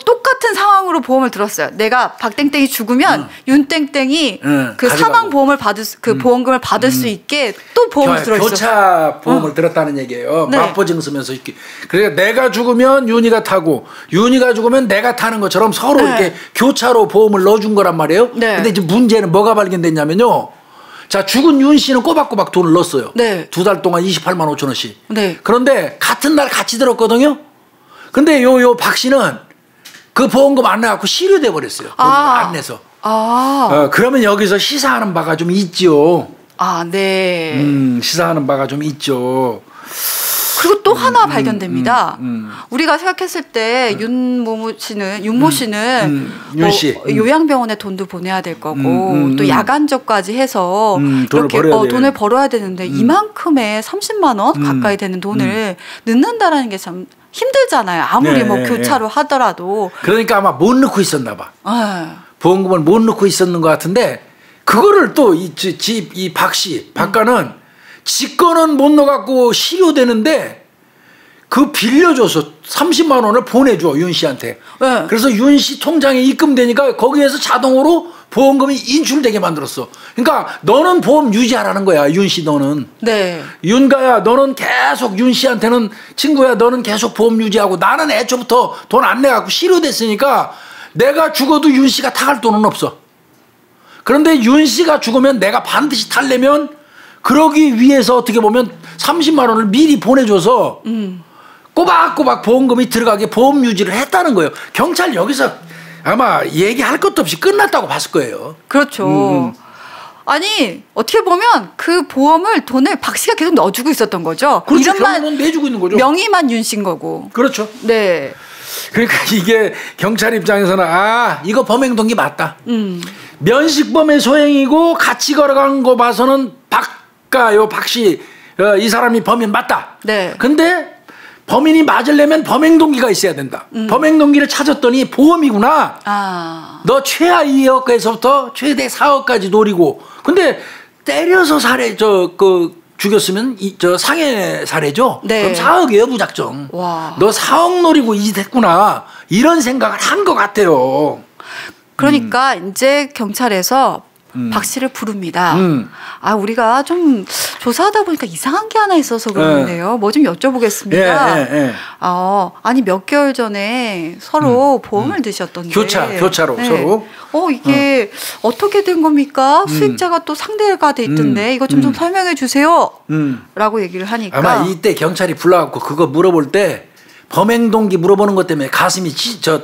똑같은 상황으로 보험을 들었어요. 내가 박땡땡이 죽으면 윤땡땡이 그 가져가고. 사망 보험을 그 보험금을 받을 수 있게 또 보험이 들어있어. 교차 보험을 들었다는 얘기예요. 네. 마포증 쓰면서 이렇게. 그러니까 내가 죽으면 윤희가 타고 윤희가 죽으면 내가 타는 것처럼 서로 네. 이렇게 교차로 보험을 넣어준 거란 말이에요. 네. 근데 이제 문제는 뭐가 발견됐냐면요. 자, 죽은 윤 씨는 꼬박꼬박 돈을 넣었어요. 네. 2달 동안 28만 5천 원씩. 네. 그런데 같은 날 같이 들었거든요. 근데 요 박 씨는 그 보험금 안 내갖고 실효돼 버렸어요. 안 내서. 그러면 여기서 시사하는 바가 좀 있죠. 네. 시사하는 바가 좀 있죠. 그리고 또 하나 발견됩니다. 우리가 생각했을 때 윤모 씨는 윤 씨. 요양병원에 돈도 보내야 될 거고 또 야간적까지 해서 이렇게 돈을 벌어야 되는데 이만큼의 30만 원 가까이 되는 돈을 넣는다라는 게 참 힘들잖아요. 아무리 네, 뭐 네, 교차로 하더라도. 그러니까 아마 못 넣고 있었나 봐. 보험금을 못 넣고 있었는 것 같은데 그거를 또 이 박 씨, 박가는 지 거는 못 넣어갖고 실효되는데 그 빌려줘서 30만 원을 보내줘 윤 씨한테. 네. 그래서 윤 씨 통장에 입금되니까 거기에서 자동으로 보험금이 인출되게 만들었어. 그러니까 너는 보험 유지하라는 거야. 윤 씨 너는. 네. 윤가야 너는 계속 윤 씨한테는 친구야 너는 계속 보험 유지하고 나는 애초부터 돈 안 내갖고 실효됐으니까 내가 죽어도 윤 씨가 타갈 돈은 없어. 그런데 윤 씨가 죽으면 내가 반드시 탈려면 그러기 위해서 어떻게 보면 30만 원을 미리 보내줘서 꼬박꼬박 보험금이 들어가게 보험 유지를 했다는 거예요. 경찰 여기서 아마 얘기할 것도 없이 끝났다고 봤을 거예요. 그렇죠. 아니 어떻게 보면 그 돈을 박 씨가 계속 넣어주고 있었던 거죠. 그렇죠. 이름만 내주고 있는 거죠. 명의만 윤 씨인 거고. 그렇죠. 네. 그러니까 이게 경찰 입장에서는 이거 범행 동기 맞다. 면식범의 소행이고 같이 걸어간 거 봐서는 박 씨 이 사람이 범인 맞다. 네. 근데 범인이 맞으려면 범행 동기가 있어야 된다. 범행 동기를 찾았더니 보험이구나. 너 최하 2억에서부터 최대 4억까지 노리고. 근데 때려서 죽였으면 상해 살해죠. 네. 그럼 4억이에요 무작정. 와. 너 4억 노리고 이 짓 했구나. 이런 생각을 한 것 같아요. 그러니까 이제 경찰에서 박 씨를 부릅니다. 우리가 좀 조사하다 보니까 이상한 게 하나 있어서 그러는데요. 뭐 좀 여쭤보겠습니다. 아니 몇 개월 전에 서로 보험을 드셨던데. 교차로 네. 서로. 이게 어떻게 된 겁니까? 수익자가 또 상대가 돼 있던데 이거 좀 설명해 주세요. 라고 얘기를 하니까. 아마 이때 경찰이 불러갖고 그거 물어볼 때 범행 동기 물어보는 것 때문에 가슴이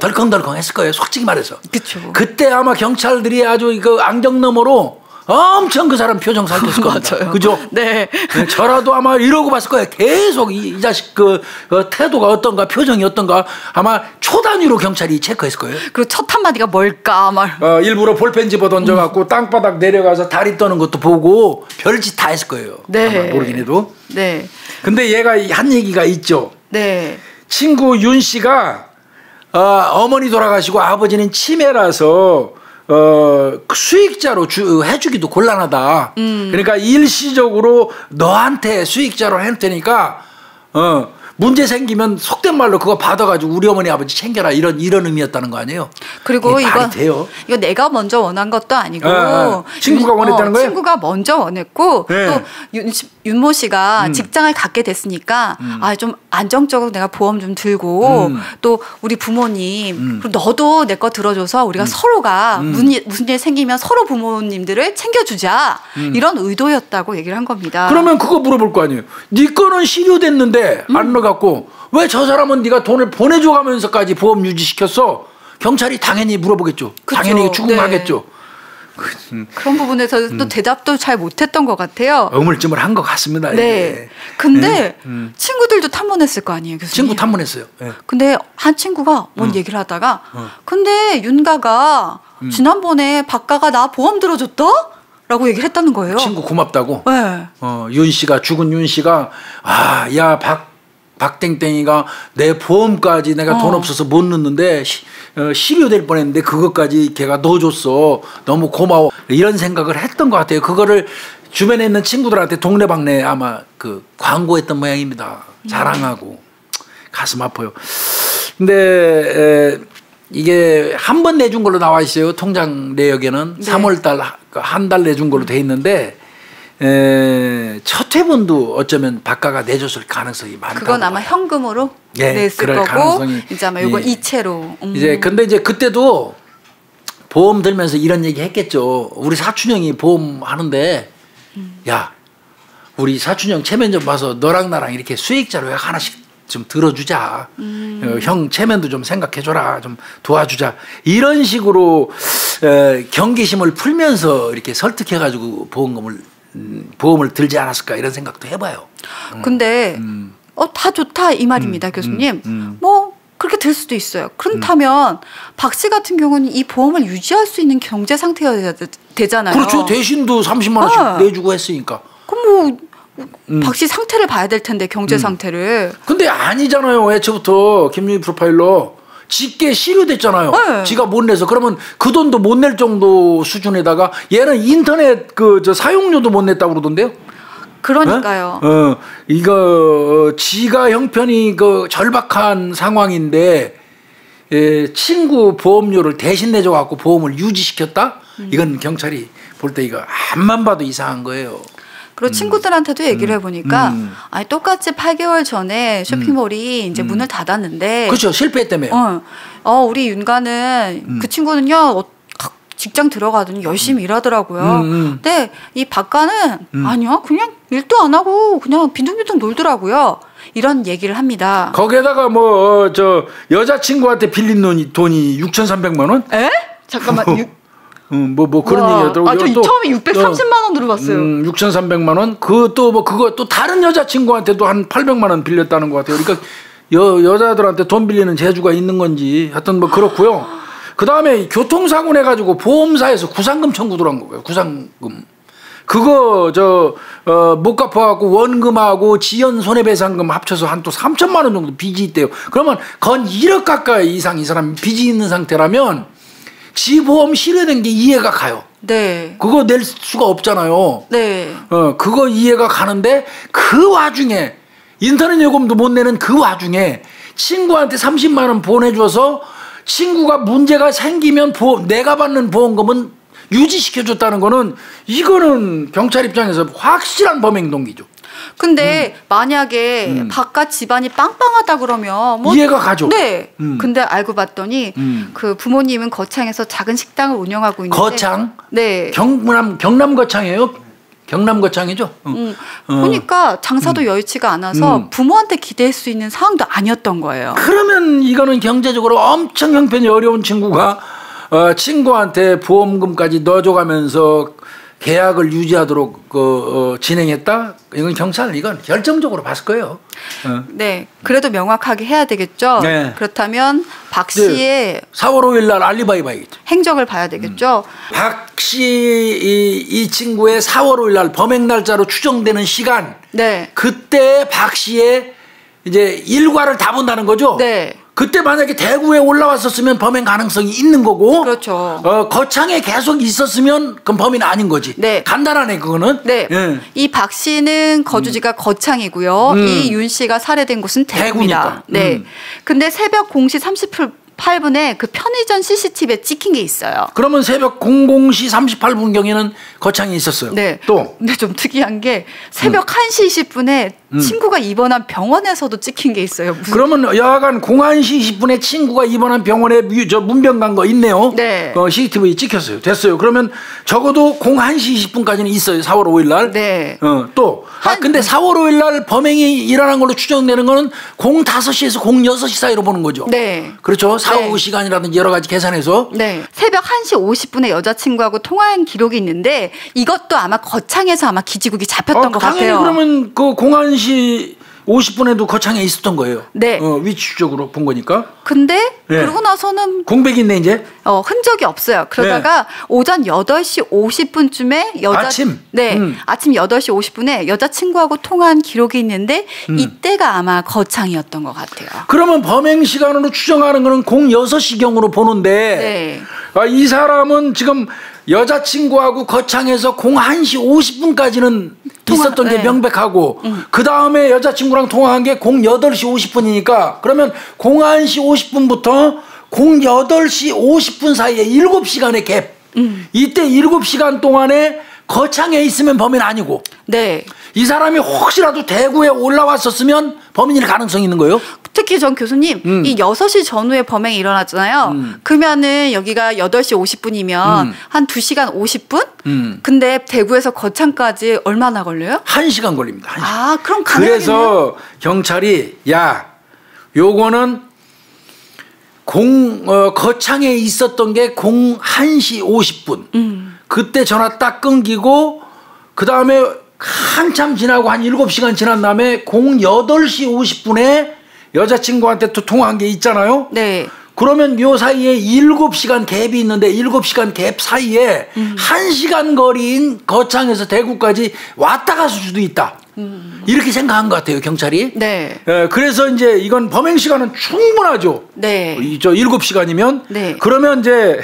덜컹덜컹 했을 거예요. 솔직히 말해서. 그쵸. 그때 아마 경찰들이 아주 이거 안경 너머로 엄청 그 사람 표정 살폈을 겁니다. 맞아요. 그죠? 네. 저라도 아마 이러고 봤을 거예요. 계속 이 자식 태도가 어떤가 표정이 어떤가 아마 초 단위로 경찰이 체크했을 거예요. 그리고 첫 한마디가 뭘까 일부러 볼펜 집어 던져갖고 땅바닥 내려가서 다리 떠는 것도 보고 별짓 다 했을 거예요. 네. 아마 모르긴 해도. 네. 근데 얘가 한 얘기가 있죠. 네. 친구 윤 씨가 어머니 돌아가시고 아버지는 치매라서 수익자로 해주기도 곤란하다. 그러니까 일시적으로 너한테 수익자로 할 테니까 문제 생기면 속된 말로 그거 받아가지고 우리 어머니 아버지 챙겨라 이런 의미였다는 거 아니에요? 그리고 이거 내가 먼저 원한 것도 아니고 친구가 원했다는 거예요? 친구가 먼저 원했고 네. 또 윤모 씨가 직장을 갖게 됐으니까 좀 안정적으로 내가 보험 좀 들고 또 우리 부모님 그리고 너도 내 거 들어줘서 우리가 서로가 무슨 일 생기면 서로 부모님들을 챙겨주자 이런 의도였다고 얘기를 한 겁니다. 그러면 그거 물어볼 거 아니에요? 네 거는 실효됐는데 안 넣어갖고 왜 저 사람은 네가 돈을 보내줘가면서까지 보험 유지시켰어? 경찰이 당연히 물어보겠죠. 그쵸. 당연히 추궁하겠죠. 그런 부분에서 또 대답도 잘 못했던 것 같아요. 어물쯤을 한 것 같습니다. 네. 근데 친구들도 탐문했을 거 아니에요, 교수님? 친구 탐문했어요. 네. 근데 한 친구가 뭔 얘기를 하다가 근데 윤가가 지난번에 박가가 나 보험 들어줬다? 라고 얘기를 했다는 거예요. 친구 고맙다고? 네. 죽은 윤 씨가 야, 박 박땡땡이가 내 보험까지 내가 돈 없어서 못 넣는데 실효될 뻔했는데 그것까지 걔가 넣어줬어. 너무 고마워. 이런 생각을 했던 것 같아요. 그거를 주변에 있는 친구들한테 동네방네 아마 그 광고했던 모양입니다. 자랑하고. 가슴 아파요. 근데 이게 한 번 내준 걸로 나와 있어요. 통장 내역에는. 네. 3월달 한 달 내준 걸로 돼 있는데 첫 회분도 어쩌면 박가가 내줬을 가능성이 많다고. 그건 아마 현금으로 냈을 거고 가능성이, 이제 아마 이건 이체로. 이제 근데 이제 그때도 보험 들면서 이런 얘기 했겠죠. 우리 사촌형이 보험 하는데 야 우리 사촌형 체면 좀 봐서 너랑 나랑 이렇게 수익자로 하나씩 좀 들어주자. 형 체면도 좀 생각해줘라. 좀 도와주자. 이런 식으로 경계심을 풀면서 이렇게 설득해가지고 보험을 들지 않았을까 이런 생각도 해봐요. 근데 다 좋다 이 말입니다, 교수님. 뭐 그렇게 될 수도 있어요. 그렇다면 박 씨 같은 경우는 이 보험을 유지할 수 있는 경제 상태가 되잖아요. 그렇죠. 대신도 30만 원씩 내주고 했으니까. 그럼 뭐 박 씨 상태를 봐야 될 텐데 경제 상태를. 근데 아니잖아요. 애초부터 김유희 프로파일러 지게 실효됐잖아요. 네. 지가 못 내서. 그러면 그 돈도 못 낼 정도 수준에다가 얘는 인터넷 저 사용료도 못 냈다고 그러던데요. 그러니까요. 이거 지가 형편이 그 절박한 상황인데 친구 보험료를 대신 내줘 갖고 보험을 유지시켰다? 이건 경찰이 볼 때 이거 앞만 봐도 이상한 거예요. 그리고 친구들한테도 얘기를 해보니까 아니 똑같이 8개월 전에 쇼핑몰이 이제 문을 닫았는데 그렇죠. 실패했다며요. 우리 윤가는 그 친구는요 직장 들어가더니 열심히 일하더라고요. 근데 이 박가는 아니요 그냥 일도 안 하고 그냥 빈둥빈둥 놀더라고요. 이런 얘기를 합니다. 거기에다가 뭐 저 여자친구한테 빌린 돈이 6,300만 원? 에? 잠깐만. 뭐 그런 얘기 하더라고요. 저 처음에 630만 원 들어봤어요. 6,300만 원? 그것도 뭐 그거 또 다른 여자친구한테도 한 800만 원 빌렸다는 것 같아요. 그러니까 여자들한테 돈 빌리는 재주가 있는 건지 하여튼 뭐 그렇고요. 그 다음에 교통사고 내가지고 보험사에서 구상금 청구 들어간 거예요. 구상금. 그거 못 갚아갖고 원금하고 지연 손해배상금 합쳐서 한 또 3천만 원 정도 빚이 있대요. 그러면 건 1억 가까이 이상 이 사람 빚이 있는 상태라면 지 보험 실효된 게 이해가 가요. 네. 그거 낼 수가 없잖아요. 네. 그거 이해가 가는데 그 와중에 인터넷 요금도 못 내는 그 와중에 친구한테 30만 원 보내줘서 친구가 문제가 생기면 내가 받는 보험금은 유지시켜줬다는 거는 이거는 경찰 입장에서 확실한 범행 동기죠. 근데 만약에 바깥 집안이 빵빵하다 그러면 뭐 이해가 가죠. 네. 근데 알고 봤더니 그 부모님은 거창에서 작은 식당을 운영하고 있는데 거창? 네. 경남 거창이에요? 경남 거창이죠. 보니까 장사도 여의치가 않아서 부모한테 기댈 수 있는 상황도 아니었던 거예요. 그러면 이거는 경제적으로 엄청 형편이 어려운 친구가 친구한테 보험금까지 넣어줘가면서 계약을 유지하도록 진행했다? 이건 경찰은 이건 결정적으로 봤을 거예요. 네. 그래도 명확하게 해야 되겠죠. 네. 그렇다면 박 씨의 4월 5일 날 알리바이 봐야겠죠. 행적을 봐야 되겠죠. 박 씨 이 친구의 4월 5일 날 범행 날짜로 추정되는 시간. 네. 그때 박 씨의 이제 일과를 다 본다는 거죠. 네. 그때 만약에 대구에 올라왔었으면 범행 가능성이 있는 거고, 그렇죠. 거창에 계속 있었으면 그건 범인은 아닌 거지. 네. 간단하네 그거는. 네. 이 박 씨는 거주지가 거창이고요. 이 윤 씨가 살해된 곳은 대구입니다. 네. 근데 새벽 0시 38분에 그 편의점 CCTV에 찍힌 게 있어요. 그러면 새벽 00시 38분경에는 거창이 있었어요. 네. 또. 근데 좀 특이한 게 새벽 1시 20분에 친구가 입원한 병원에서도 찍힌 게 있어요. 그러면 여하간 01시 20분에 친구가 입원한 병원에 문병 간 거 있네요. 네. CCTV 찍혔어요. 됐어요. 그러면 적어도 01시 20분까지는 있어요. 4월 5일 날. 네. 또. 근데 4월 5일 날 범행이 일어난 걸로 추정되는 거는 05시에서 06시 사이로 보는 거죠. 네. 그렇죠. 사후 시간이라든지 여러 가지 계산해서. 네. 새벽 1시 50분에 여자친구하고 통화한 기록이 있는데 이것도 아마 거창에서 아마 기지국이 잡혔던 것 당연히 같아요. 그러면 그 01시 50분에도 거창에 있었던 거예요. 네. 위치적으로 본 거니까. 근데 네. 그러고 나서는 공백이 있네 이제. 흔적이 없어요. 그러다가 오전 8시 50분쯤에 아침? 네. 아침 8시 50분에 여자친구하고 통화한 기록이 있는데 이때가 아마 거창이었던 것 같아요. 그러면 범행 시간으로 추정하는 거는 06시경으로 보는데 네. 이 사람은 지금 여자친구하고 거창에서 01시 50분까지는 있었던 게 네. 명백하고 그 다음에 여자친구랑 통화한 게 08시 50분이니까 그러면 01시 50분부터 08시 50분 사이에 7시간의 갭. 이때 7시간 동안에 거창에 있으면 범인 아니고. 네. 이 사람이 혹시라도 대구에 올라왔었으면 범인일 가능성이 있는 거예요? 특히 전 교수님 이 6시 전후에 범행이 일어났잖아요. 그러면은 여기가 8시 50분이면 한 2시간 50분? 근데 대구에서 거창까지 얼마나 걸려요? 1시간 걸립니다. 1시간. 아, 그럼 가능하겠네요. 그래서 경찰이 요거는 거창에 있었던 게 01시 50분. 그때 전화 딱 끊기고 그 다음에 한참 지나고 한 7시간 지난 다음에 08시 50분에 여자친구한테 또 통화한 게 있잖아요. 네. 그러면 요 사이에 7시간 갭이 있는데 7시간 갭 사이에 1시간 거리인 거창에서 대구까지 왔다 갔을 수도 있다. 이렇게 생각한 것 같아요, 경찰이. 네. 그래서 이제 이건 범행 시간은 충분하죠. 네. 7시간이면. 네. 그러면 이제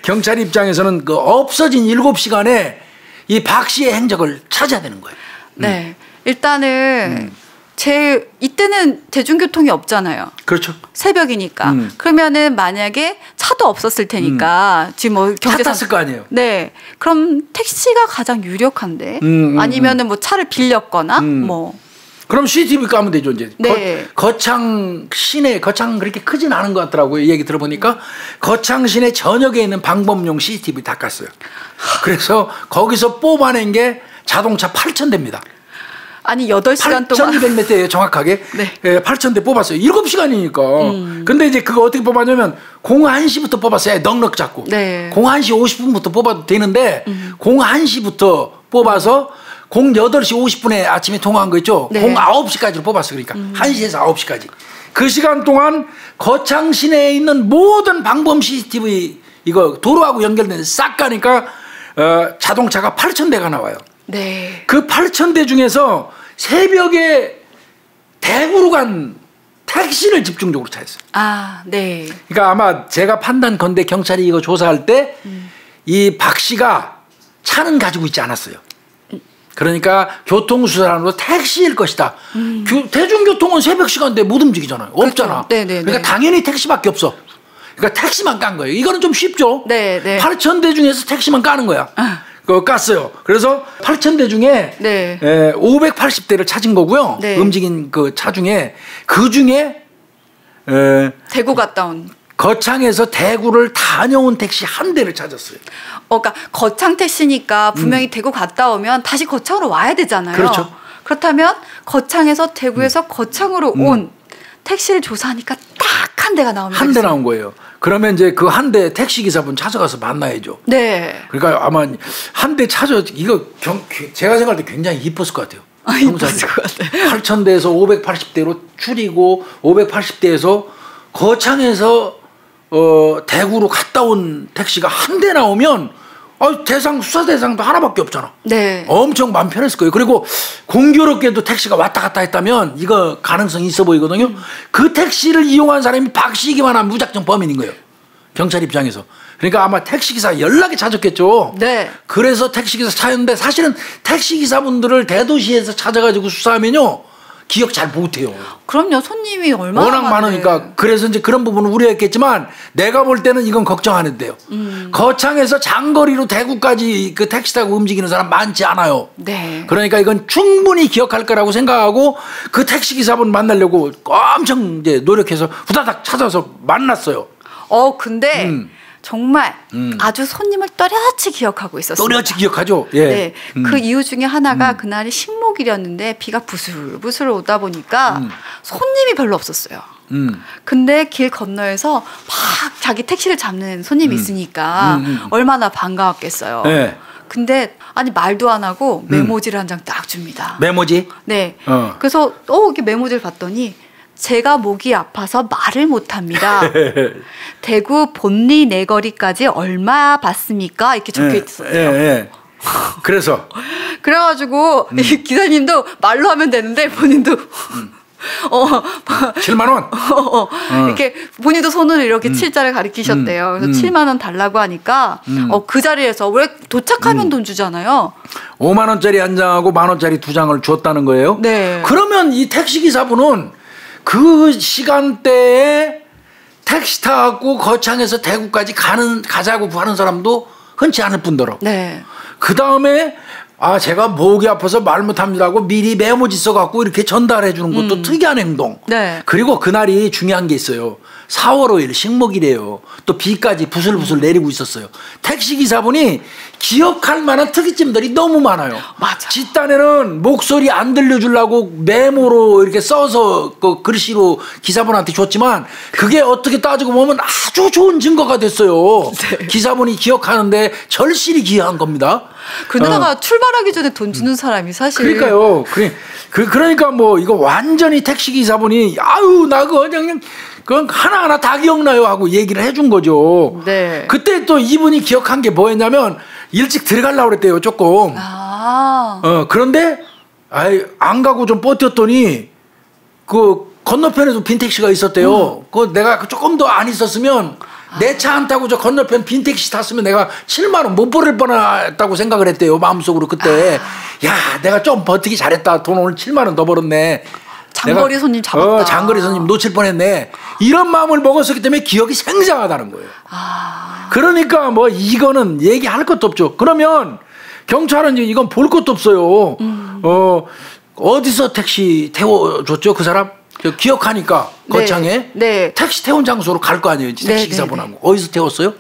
경찰 입장에서는 그 없어진 7시간에 이 박 씨의 행적을 찾아야 되는 거예요. 네. 일단은 이때는 대중교통이 없잖아요. 그렇죠. 새벽이니까. 그러면은 만약에 차도 없었을 테니까 지금 뭐 차 탔을 거 아니에요. 네. 그럼 택시가 가장 유력한데 아니면은 뭐 차를 빌렸거나 뭐. 그럼 CCTV 까면 되죠, 이제. 네. 거창 시내, 거창 그렇게 크진 않은 것 같더라고요. 얘기 들어보니까. 거창 시내 전역에 있는 방범용 CCTV 다 깠어요. 그래서 거기서 뽑아낸 게 자동차 8,000대입니다. 아니 8시간 동안 8,200몇 대예요, 정확하게. 네. 8,000대 뽑았어요. 7시간이니까. 근데 이제 그거 어떻게 뽑았냐면 01시부터 뽑았어요. 넉넉 잡고. 네. 01시 50분부터 뽑아도 되는데 01시부터 뽑아서 08시 50분에 아침에 통화한 거 있죠? 네. 09시까지로 뽑았어요. 그러니까 1시에서 9시까지. 그 시간 동안 거창 시내에 있는 모든 방범 CCTV 이거 도로하고 연결된 싹 가니까 자동차가 8,000대가 나와요. 네. 그 8,000대 중에서 새벽에 대구로 간 택시를 집중적으로 찾았어요. 아, 네. 그러니까 아마 제가 판단컨대 경찰이 이거 조사할 때 이 박 씨가 차는 가지고 있지 않았어요. 그러니까 교통수단으로 택시일 것이다. 대중교통은 새벽 시간대 못 움직이잖아요. 없잖아. 그렇죠. 네네네. 그러니까 당연히 택시밖에 없어. 그러니까 택시만 깐 거예요. 이거는 좀 쉽죠. 네, 네. 8,000대 중에서 택시만 까는 거야. 그거 깠어요. 그래서 8,000대 중에 네. 580대를 찾은 거고요. 네. 움직인 그 차 중에 그 중에 대구 갔다 온. 거창에서 대구를 다녀온 택시 한 대를 찾았어요. 그러니까 거창 택시니까 분명히 대구 갔다 오면 다시 거창으로 와야 되잖아요. 그렇죠. 그렇다면 거창에서 대구에서 거창으로 온 택시를 조사하니까 딱 한 대가 나옵니다. 한 대 나온 거예요. 그러면 이제 그 한 대 택시 기사분 찾아가서 만나야죠. 네. 그러니까 아마 한 대 찾아 이거 제가 생각할 때 굉장히 이뻤을 것 같아요. 이뻤을 것 같아요. 8,000대에서 580대로 줄이고 580대에서 거창에서 대구로 갔다 온 택시가 한 대 나오면 수사 대상도 하나밖에 없잖아. 네. 엄청 마음 편했을 거예요. 그리고 공교롭게도 택시가 왔다 갔다 했다면 이거 가능성이 있어 보이거든요. 그 택시를 이용한 사람이 박 씨기만 하면 무작정 범인인 거예요. 경찰 입장에서. 그러니까 아마 택시기사 연락이 찾았겠죠. 네. 그래서 택시기사 찾았는데 사실은 택시기사분들을 대도시에서 찾아가지고 수사하면요. 기억 잘 못해요. 그럼요. 손님이 얼마나 워낙 많으니까. 그래서 이제 그런 부분은 우려했겠지만 내가 볼 때는 이건 걱정 안 해도 돼요. 거창에서 장거리로 대구까지 그 택시 타고 움직이는 사람 많지 않아요. 네. 그러니까 이건 충분히 기억할 거라고 생각하고 그 택시기사분 만나려고 엄청 이제 노력해서 후다닥 찾아서 만났어요. 근데 정말 아주 손님을 또렷이 기억하고 있었어요. 또렷이 기억하죠. 예. 네. 그 이유 중에 하나가 그날이 식목일이었는데 비가 부슬부슬 오다 보니까 손님이 별로 없었어요. 근데 길 건너에서 막 자기 택시를 잡는 손님이 있으니까 얼마나 반가웠겠어요. 네. 근데 아니 말도 안 하고 메모지를 한 장 딱 줍니다. 메모지? 네. 그래서 이게 메모지를 봤더니 제가 목이 아파서 말을 못합니다. 대구 본리 내거리까지 얼마 받습니까? 이렇게 적혀 있었어요. 그래서 그래가지고 이 기사님도 말로 하면 되는데 본인도 7만 원. 이렇게 본인도 손으로 이렇게 7자를 가리키셨대요. 그래서 7만 원 달라고 하니까 그 자리에서 왜 도착하면 돈 주잖아요. 5만 원짜리 한 장하고 1만 원짜리 2장을 줬다는 거예요. 네. 그러면 이 택시 기사분은 그 시간대에 택시 타고 거창에서 대구까지 가자고 하는 사람도 흔치 않을 뿐더러. 네. 그 다음에 제가 목이 아파서 말 못합니다고 미리 메모지 써갖고 이렇게 전달해 주는 것도 특이한 행동. 네. 그리고 그날이 중요한 게 있어요. 4월 5일 식목일이에요. 또 비까지 부슬부슬 내리고 있었어요. 택시기사분이 기억할 만한 특이점들이 너무 많아요. 맞아. 뒷단에는 목소리 안 들려주려고 메모로 이렇게 써서 그 글씨로 기사분한테 줬지만 그게 어떻게 따지고 보면 아주 좋은 증거가 됐어요. 네. 기사분이 기억하는데 절실히 기여한 겁니다. 그러다가 출발하기 전에 돈 주는 사람이 사실. 그러니까요. 그러니까 뭐 이거 완전히 택시기사분이 아유 나 그냥 그건 하나하나 다 기억나요 하고 얘기를 해준 거죠. 네. 그때 또 이분이 기억한 게 뭐였냐면 일찍 들어가려고 그랬대요 조금. 그런데 안 가고 좀 버텼더니 그 건너편에도 빈택시가 있었대요. 그 내가 조금 더 안 있었으면 내 차 안 타고 저 건너편 빈택시 탔으면 내가 7만 원 못 벌을 뻔했다고 생각을 했대요. 마음속으로 그때. 야 내가 좀 버티기 잘했다. 돈 오늘 7만 원 더 벌었네. 장거리 손님 잡았다. 장거리 손님 놓칠 뻔했네. 이런 마음을 먹었었기 때문에 기억이 생생하다는 거예요. 그러니까 뭐 이거는 얘기할 것도 없죠. 그러면 경찰은 이건 볼 것도 없어요. 어디서 택시 태워줬죠 그 사람? 기억하니까 거창에 네. 택시 태운 장소로 갈 거 아니에요. 택시 기사분하고. 어디서 태웠어요?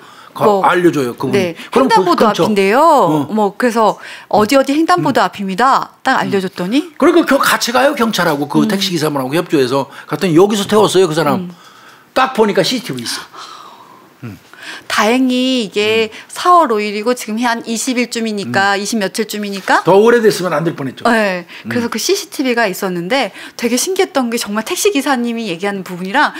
알려줘요 그분이. 네. 횡단보도 앞인데요. 그래서 어디 횡단보도 앞입니다. 딱 알려줬더니. 그러니까 같이 가요 경찰하고 그 택시 기사분하고 협조해서 갔더니 여기서 태웠어요 그 사람. 딱 보니까 CCTV 있어. 다행히 이게 4월 5일이고 지금 한 20일쯤이니까 20 며칠쯤이니까 더 오래됐으면 안 될 뻔했죠. 네. 그래서 그 CCTV가 있었는데 되게 신기했던 게 정말 택시 기사님이 얘기하는 부분이랑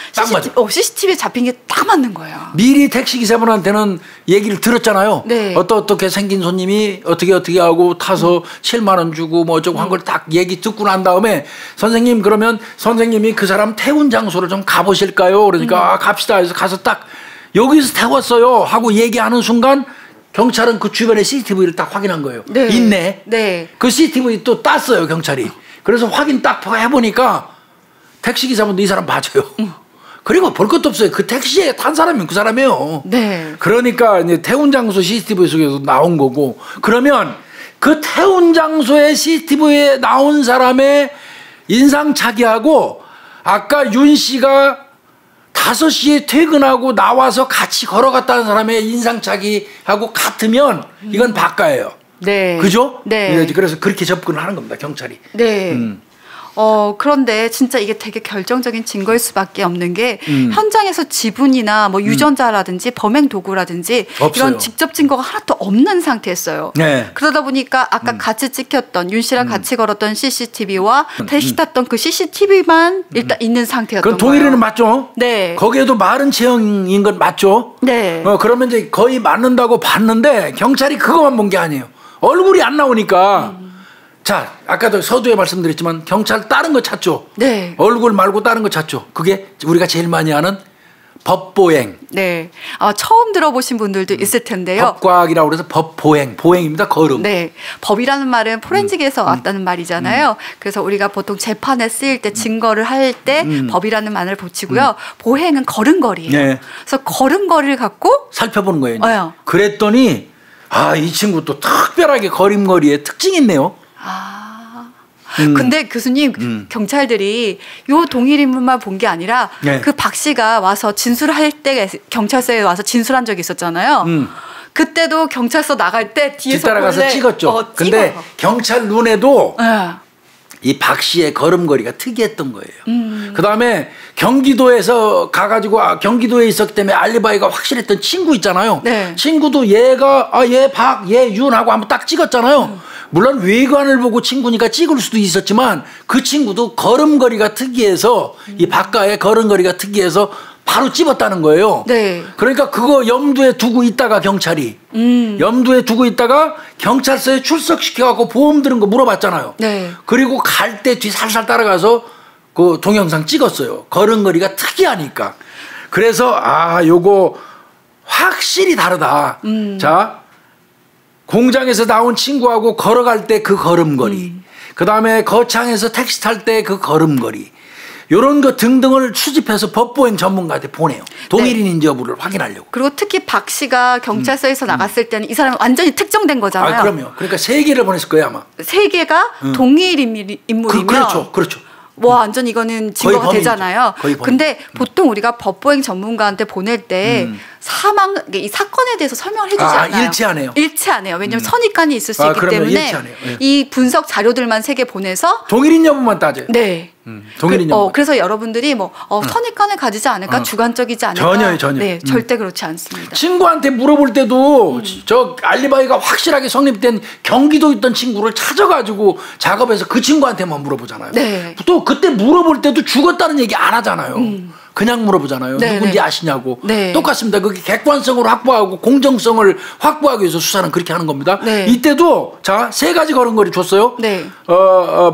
CCTV에 잡힌 게 딱 맞는 거예요. 미리 택시 기사분한테는 얘기를 들었잖아요. 네. 어떻게 생긴 손님이 어떻게 하고 타서 7만 원 주고 뭐 어쩌고 한 걸 딱 얘기 듣고 난 다음에 선생님 그러면 선생님이 그 사람 태운 장소를 좀 가보실까요? 그러니까 갑시다 해서 가서 딱 여기서 태웠어요 하고 얘기하는 순간 경찰은 그 주변에 CCTV를 딱 확인한 거예요. 네. 있네. 네. 그 CCTV 또 땄어요 경찰이. 그래서 확인 딱 해보니까 택시기사분도 이 사람 맞아요. 그리고 볼 것도 없어요. 그 택시에 탄 사람이 그 사람이에요. 네. 그러니까 이제 태운 장소 CCTV 속에서 나온 거고 그러면 그 태운 장소에 CCTV에 나온 사람의 인상착의하고 아까 윤 씨가 5시에 퇴근하고 나와서 같이 걸어갔다는 사람의 인상착의하고 같으면 이건 바가예요. 네. 그죠? 네. 그래서 그렇게 접근을 하는 겁니다, 경찰이. 네. 그런데 진짜 이게 되게 결정적인 증거일 수밖에 없는 게 현장에서 지분이나 뭐 유전자라든지 범행 도구라든지 없어요. 이런 직접 증거가 하나도 없는 상태였어요. 네. 그러다 보니까 아까 같이 찍혔던 윤 씨랑 같이 걸었던 CCTV와 택시 탔던 그 CCTV만 일단 있는 상태였던 그건 거예요. 동일이는 맞죠? 네. 거기에도 마른 체형인 건 맞죠? 네. 그러면 이제 거의 맞는다고 봤는데 경찰이 그것만 본 게 아니에요. 얼굴이 안 나오니까 자, 아까도 서두에 말씀드렸지만 경찰 다른 거 찾죠. 네. 얼굴 말고 다른 거 찾죠. 그게 우리가 제일 많이 하는 법보행. 네. 처음 들어보신 분들도 있을 텐데요. 법과학이라고 그래서 법보행. 보행입니다. 걸음. 네. 법이라는 말은 포렌식에서 왔다는 말이잖아요. 그래서 우리가 보통 재판에 쓰일 때 증거를 할 때 법이라는 말을 붙이고요. 보행은 걸음걸이에요. 네. 그래서 걸음걸이를 갖고 살펴보는 거예요. 네. 그랬더니 이 친구 또 특별하게 걸음걸이에 특징이 있네요. 근데 교수님 경찰들이 요 동일 인물만 본 게 아니라 네. 그 박 씨가 와서 진술할 때 경찰서에 와서 진술한 적이 있었잖아요. 그때도 경찰서 나갈 때 뒤에서 뒤따라가서 찍었죠. 근데 찍어요. 경찰 눈에도 네. 이 박 씨의 걸음걸이가 특이했던 거예요. 그다음에 경기도에서 가가지고 경기도에 있었기 때문에 알리바이가 확실했던 친구 있잖아요. 네. 친구도 얘가 얘 박, 얘 윤하고 한번 딱 찍었잖아요. 물론 외관을 보고 친구니까 찍을 수도 있었지만 그 친구도 걸음걸이가 특이해서 이 박가의 걸음걸이가 특이해서 바로 찝었다는 거예요. 네. 그러니까 그거 염두에 두고 있다가 경찰이 염두에 두고 있다가 경찰서에 출석시켜갖고 보험 들은 거 물어봤잖아요. 네. 그리고 갈 때 뒤 살살 따라가서 그 동영상 찍었어요. 걸음걸이가 특이하니까. 그래서 요거 확실히 다르다. 자, 공장에서 나온 친구하고 걸어갈 때 그 걸음걸이. 그다음에 거창에서 택시 탈 때 그 걸음걸이. 요런 거 등등을 수집해서 법보행 전문가한테 보내요. 동일인인지 여부를 확인하려고. 그리고 특히 박 씨가 경찰서에서 나갔을 때는 이 사람은 완전히 특정된 거잖아요. 그럼요. 그러니까 3개를 보냈을 거예요, 아마. 3개가 동일 인물이면 그렇죠. 완전 이거는 증거가 되잖아요. 근데 보통 우리가 법보행 전문가한테 보낼 때 이 사건에 대해서 설명을 해주지 않아요. 일치하네요. 일치하네요. 왜냐하면 선입관이 있을 수 있기 때문에 이 분석 자료들만 3개 보내서 동일인 여부만 따져요. 네. 동일인 여부. 그래서 여러분들이 선입관을 가지지 않을까, 주관적이지 않을까. 전혀. 네, 절대 그렇지 않습니다. 친구한테 물어볼 때도 저 알리바이가 확실하게 성립된 경기도에 있던 친구를 찾아가지고 작업해서 그 친구한테만 물어보잖아요. 네. 또 그때 물어볼 때도 죽었다는 얘기 안 하잖아요. 그냥 물어보잖아요. 누군지 아시냐고. 네. 똑같습니다. 그게 객관성을 확보하고 공정성을 확보하기 위해서 수사는 그렇게 하는 겁니다. 네. 이때도 자 3가지 걸음걸이 줬어요. 네.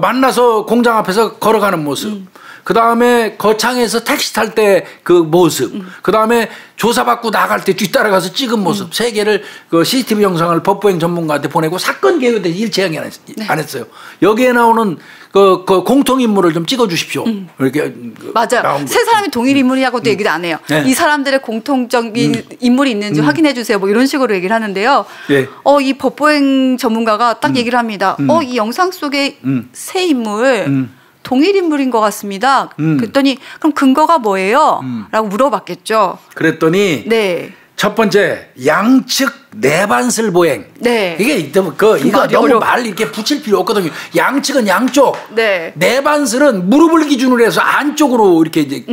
만나서 공장 앞에서 걸어가는 모습. 그 다음에 거창에서 택시 탈 때 그 모습. 그 다음에 조사받고 나갈 때 뒤따라가서 찍은 모습. 3개를 그 CCTV 영상을 법보행 전문가한테 보내고 사건 개요에 대해서 일체하게 안 했어요. 여기에 나오는 그 공통인물을 좀 찍어주십시오. 이렇게 맞아요. 3사람이 동일 인물이라고도 얘기를 안 해요. 네. 이 사람들의 공통적인 인물이 있는지 확인해 주세요. 뭐 이런 식으로 얘기를 하는데요. 네. 이 법보행 전문가가 딱 얘기를 합니다. 이 영상 속의 세 인물 동일 인물인 것 같습니다. 그랬더니 그럼 근거가 뭐예요? 라고 물어봤겠죠. 그랬더니 네. 첫 번째 양측 내반슬 보행. 네. 이게 이거 너무 말 이렇게 붙일 필요 없거든요. 양측은 양쪽. 네. 내반슬은 무릎을 기준으로 해서 안쪽으로 이렇게 이제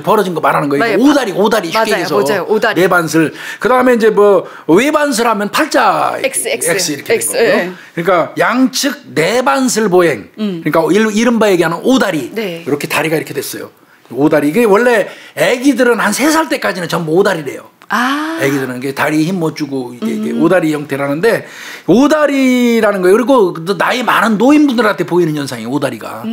벌어진 거 말하는 거예요. 오다리 쉽게 해서. 맞아요. 오다리. 내반슬. 그다음에 이제 뭐 외반슬하면 팔자 X 이렇게 된 거고요. 그러니까 양측 내반슬 보행. 그러니까 이른바 얘기하는 오다리. 네. 이렇게 다리가 이렇게 됐어요. 오다리. 이게 원래 아기들은 한 3살 때까지는 전부 오다리래요. 애기들은 다리 힘 못 주고 이게 오다리 형태라는데 오다리라는 거예요. 그리고 나이 많은 노인분들한테 보이는 현상이에요. 오다리가.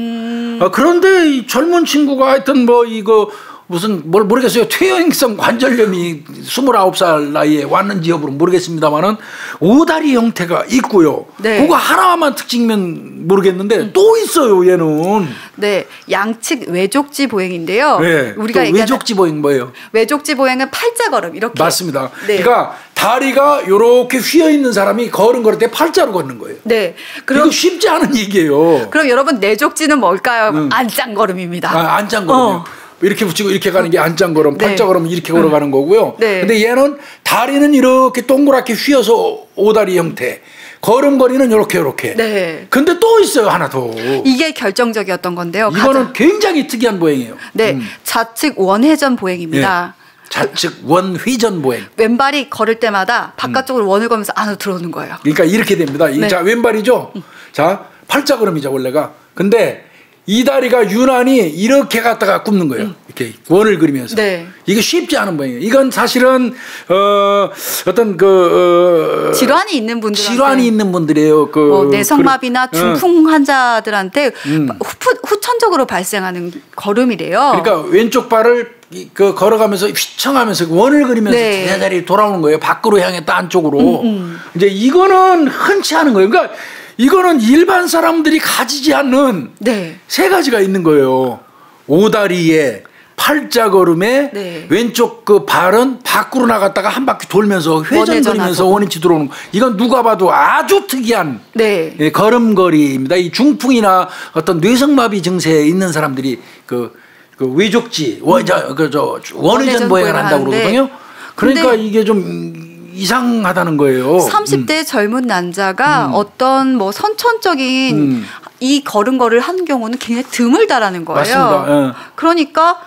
그런데 이 젊은 친구가 하여튼 뭐 이거 무슨 뭘 모르겠어요. 퇴행성 관절염이 29살 나이에 왔는지 여부는 모르겠습니다만은 오다리 형태가 있고요. 네. 그거 하나만 특징이면 모르겠는데 또 있어요. 얘는. 네, 양측 외족지 보행인데요. 네. 우리가 외족지 보행 뭐예요? 외족지 보행은 팔자걸음 이렇게. 맞습니다. 네. 그러니까 다리가 이렇게 휘어 있는 사람이 걸을 때 팔자로 걷는 거예요. 네. 이거 쉽지 않은 얘기예요. 그럼 여러분 내족지는 뭘까요? 안짱걸음입니다. 안짱걸음이요. 이렇게 붙이고 이렇게 가는 게 안짱걸음, 팔자걸음 이렇게 걸어가는 거고요. 네. 근데 얘는 다리는 이렇게 동그랗게 휘어서 오다리 형태. 걸음걸이는 이렇게. 네. 근데 또 있어요, 하나 더. 이게 결정적이었던 건데요. 이거는 굉장히 특이한 보행이에요. 네. 좌측 원회전 보행입니다. 네. 좌측 원회전 보행. 왼발이 걸을 때마다 바깥쪽으로 원을 걸면서 안으로 들어오는 거예요. 그러니까 이렇게 됩니다. 네. 자, 왼발이죠? 자, 팔자걸음이죠, 원래가. 근데 이 다리가 유난히 이렇게 갖다가 굽는 거예요. 이렇게 원을 그리면서. 네. 이게 쉽지 않은 모양이에요. 이건 사실은 어떤 질환이 있는 분들한테 질환이 있는 분들이에요. 내성마비나 중풍 환자들한테 후천적으로 발생하는 걸음이래요. 그러니까 왼쪽 발을 걸어가면서 휘청하면서 원을 그리면서 네. 제자리에 돌아오는 거예요. 밖으로 향했다 안쪽으로. 이제 이거는 흔치 않은 거예요. 그러니까 이거는 일반 사람들이 가지지 않는 네. 3가지가 있는 거예요. 오다리에 팔자걸음에 네. 왼쪽 그 발은 밖으로 나갔다가 한 바퀴 돌면서 회전거리면서 원위치 들어오는 거. 이건 누가 봐도 아주 특이한 네. 걸음걸이입니다. 이 중풍이나 어떤 뇌성마비 증세에 있는 사람들이 그 외족지 원회전 보행을 한다고 그러거든요. 그러니까 이게 좀 이상하다는 거예요. 30대 젊은 남자가 어떤 뭐 선천적인 이 걸은 거를 한 경우는 굉장히 드물다라는 거예요. 맞습니다. 예. 그러니까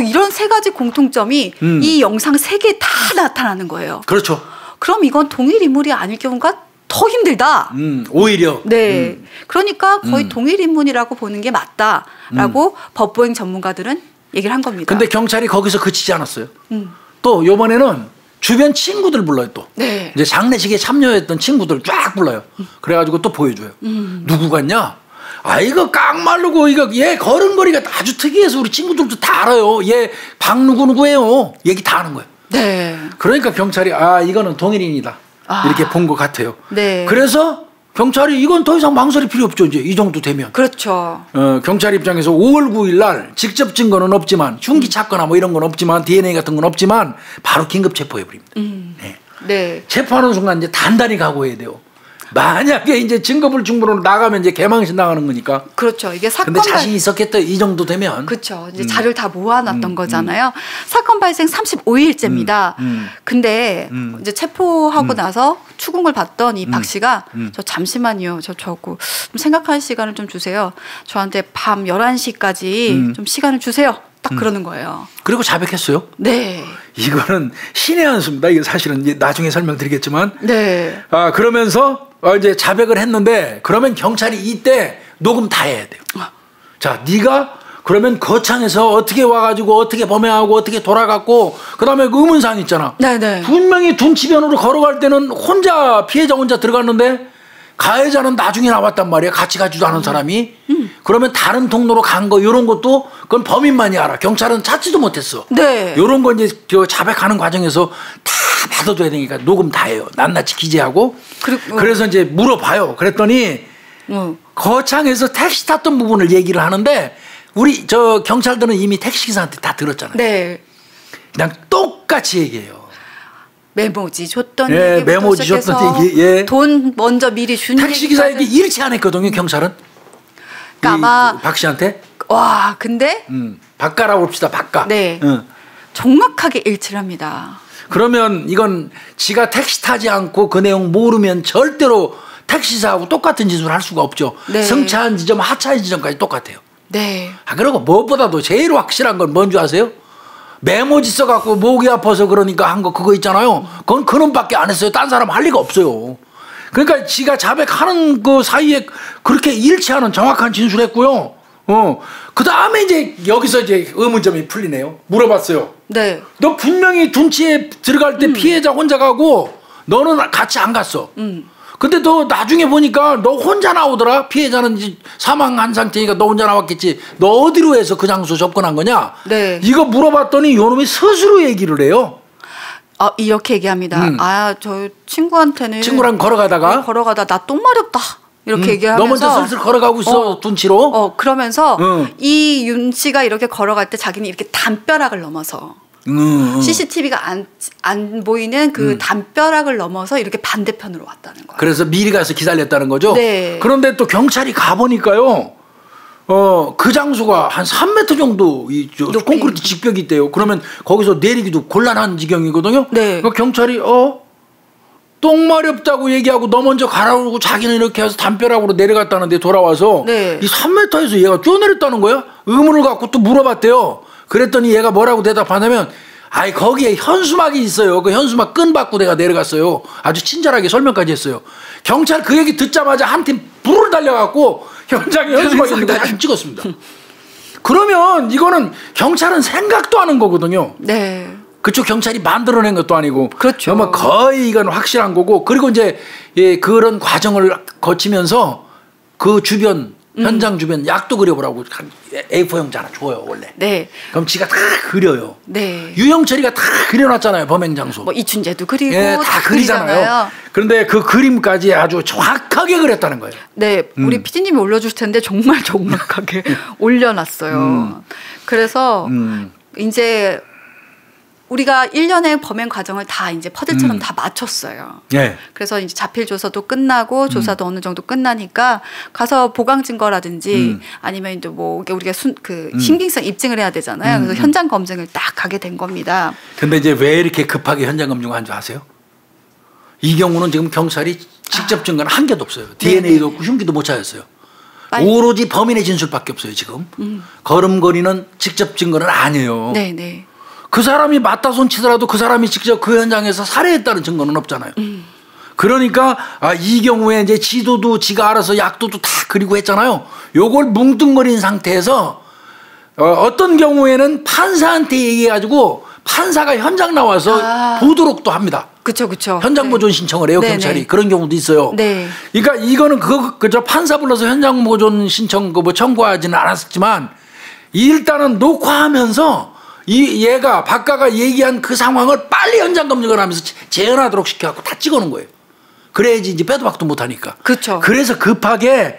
이런 세 가지 공통점이 이 영상 세 개에 다 나타나는 거예요. 그렇죠. 그럼 이건 동일 인물이 아닐 경우가 더 힘들다. 오히려. 네. 그러니까 거의 동일 인물이라고 보는 게 맞다라고 법보행 전문가들은 얘기를 한 겁니다. 근데 경찰이 거기서 그치지 않았어요. 또 이번에는 주변 친구들 불러요 또. 네. 이제 장례식에 참여했던 친구들 쫙 불러요. 그래가지고 또 보여줘요. 누구 같냐? 아 이거 깡말르고 이거 얘 걸음걸이가 아주 특이해서 우리 친구들도 다 알아요. 얘 박누구누구예요. 얘기 다 하는 거예요. 네. 그러니까 경찰이 아 이거는 동일인이다. 이렇게 본 것 같아요. 네. 그래서 경찰이 이건 더 이상 망설일 필요 없죠. 이제 이 정도 되면. 그렇죠. 경찰 입장에서 5월 9일 날 직접 증거는 없지만 흉기 찾거나 뭐 이런 건 없지만 DNA 같은 건 없지만 바로 긴급 체포해버립니다. 네. 네. 체포하는 순간 이제 단단히 각오해야 돼요. 만약에 이제 증거불충분으로 나가면 이제 개망신 나가는 거니까. 그렇죠. 이게 사건 근데 자신 있었겠다 이 정도 되면. 그렇죠. 이제 자료를 다 모아놨던 거잖아요. 사건 발생 35일째입니다. 근데 이제 체포하고 나서 추궁을 받던 이 박 씨가 저 잠시만요. 저하고 좀 생각할 시간을 좀 주세요. 저한테 밤 11시까지 좀 시간을 주세요. 딱 그러는 거예요. 그리고 자백했어요. 네. 이거는 신의 한 수입니다. 이게 사실은 이제 나중에 설명드리겠지만. 네. 그러면서 이제 자백을 했는데 그러면 경찰이 이때 녹음 다 해야 돼요. 자, 네가 그러면 거창에서 어떻게 와가지고 어떻게 범행하고 어떻게 돌아갔고 그다음에 그 의문사항 있잖아. 네네. 분명히 둔치변으로 걸어갈 때는 피해자 혼자 들어갔는데 가해자는 나중에 나왔단 말이야. 같이 가지도 않은 사람이. 그러면 다른 통로로 간 거 이런 것도 그건 범인만이 알아. 경찰은 찾지도 못했어. 네. 이런 거 이제 자백하는 과정에서 다 받아둬야 되니까 녹음 다 해요. 낱낱이 기재하고. 그래서 이제 물어봐요. 그랬더니 거창에서 택시 탔던 부분을 얘기를 하는데 우리 경찰들은 이미 택시기사한테 다 들었잖아요. 네. 그냥 똑같이 얘기해요. 메모지 줬던 예, 얘기부터 메모지 시작해서 줬던 얘기, 예. 돈 먼저 미리 준 택시기사에게 일치 안 했거든요. 경찰은. 그러니까 아마 박 씨한테. 와 근데 박가라고 봅시다. 박가. 네. 정확하게 일치를 합니다. 그러면 이건 지가 택시 타지 않고 그 내용 모르면 절대로 택시사하고 똑같은 짓을 할 수가 없죠. 네. 승차한 지점, 하차한 지점까지 똑같아요. 네. 그리고 무엇보다도 제일 확실한 건 뭔지 아세요? 메모지 써갖고 목이 아파서 그러니까 한 거 그거 있잖아요. 그건 그놈밖에 안 했어요. 딴 사람 할 리가 없어요. 그러니까 지가 자백하는 그 사이에 그렇게 일치하는 정확한 진술했고요. 그 다음에 이제 여기서 이제 의문점이 풀리네요. 물어봤어요. 네. 너 분명히 둔치에 들어갈 때 피해자 혼자 가고 너는 같이 안 갔어. 근데 너 나중에 보니까 너 혼자 나오더라. 피해자는 이제 사망한 상태니까 너 혼자 나왔겠지. 너 어디로 해서 그 장소 접근한 거냐? 네. 이거 물어봤더니 요놈이 스스로 얘기를 해요. 이렇게 얘기합니다. 저 친구한테는 친구랑 걸어가다가 나 똥 마렵다. 이렇게 얘기하면서 너 먼저 슬슬 걸어가고 있어. 둔치로. 그러면서 이 윤 씨가 이렇게 걸어갈 때 자기는 이렇게 담벼락을 넘어서 CCTV가 안 보이는 그 담벼락을 넘어서 이렇게 반대편으로 왔다는 거예요. 그래서 미리 가서 기다렸다는 거죠. 네. 그런데 또 경찰이 가보니까요. 그 장소가 한 3m 정도 콘크리트 직벽이 있대요. 그러면 거기서 내리기도 곤란한 지경이거든요. 네. 그 경찰이 똥 마렵다고 얘기하고 너 먼저 가라고 그러고 자기는 이렇게 해서 담벼락으로 내려갔다는데 돌아와서 네. 이 3m에서 얘가 뛰어내렸다는 거야. 의문을 갖고 또 물어봤대요. 그랬더니 얘가 뭐라고 대답하냐면 거기에 현수막이 있어요. 그 현수막 끈 받고 내가 내려갔어요. 아주 친절하게 설명까지 했어요. 경찰 그 얘기 듣자마자 한 팀 불을 달려갖고 현장에 현수막이 있는 거 사진 찍었습니다. 그러면 이거는 경찰은 생각도 하는 거거든요. 네. 그쪽 경찰이 만들어낸 것도 아니고. 그렇죠. 아마 거의 이건 확실한 거고. 그리고 이제 그런 과정을 거치면서 그 주변 현장 주변 약도 그려보라고 A4용지 하나 줘요 원래. 네. 그럼 지가 다 그려요. 네. 유영철이가 다 그려놨잖아요 범행 장소. 뭐 이춘재도 그리고 다 그리잖아요. 그런데 그 그림까지 아주 정확하게 그렸다는 거예요. 네, 우리 PD님이 올려줄 텐데 정말 정확하게 올려놨어요. 그래서 이제 우리가 1년의 범행 과정을 다 이제 퍼즐처럼 다 마쳤어요. 네. 그래서 이제 자필 조사도 끝나고 조사도 어느 정도 끝나니까 가서 보강 증거라든지 아니면 이제 뭐 우리가 신빙성 입증을 해야 되잖아요. 그래서 현장 검증을 딱 가게 된 겁니다. 근데 이제 왜 이렇게 급하게 현장 검증을 한 줄 아세요? 이 경우는 지금 경찰이 직접 증거는 한 개도 없어요. DNA도 없고 흉기도 못 찾았어요. 오로지 범인의 진술밖에 없어요 지금. 걸음걸이는 직접 증거는 아니에요. 네네. 그 사람이 맞다 손치더라도 그 사람이 직접 그 현장에서 살해했다는 증거는 없잖아요. 그러니까 이 경우에 이제 지도도 지가 알아서 약도도 다 그리고 했잖아요. 요걸 뭉뚱거린 상태에서 어떤 경우에는 판사한테 얘기해가지고 판사가 현장 나와서 보도록도 합니다. 그렇죠. 현장 보존 신청을 해요 경찰이. 그런 경우도 있어요. 네. 그러니까 이거는 그저 판사 불러서 현장 보존 신청 뭐 청구하지는 않았지만 일단은 녹화하면서 얘가 박가가 얘기한 그 상황을 빨리 현장 검증을 하면서 재현하도록 시켜갖고 다 찍어놓은 거예요. 그래야지 이제 빼도 박도 못하니까. 그렇죠. 그래서 급하게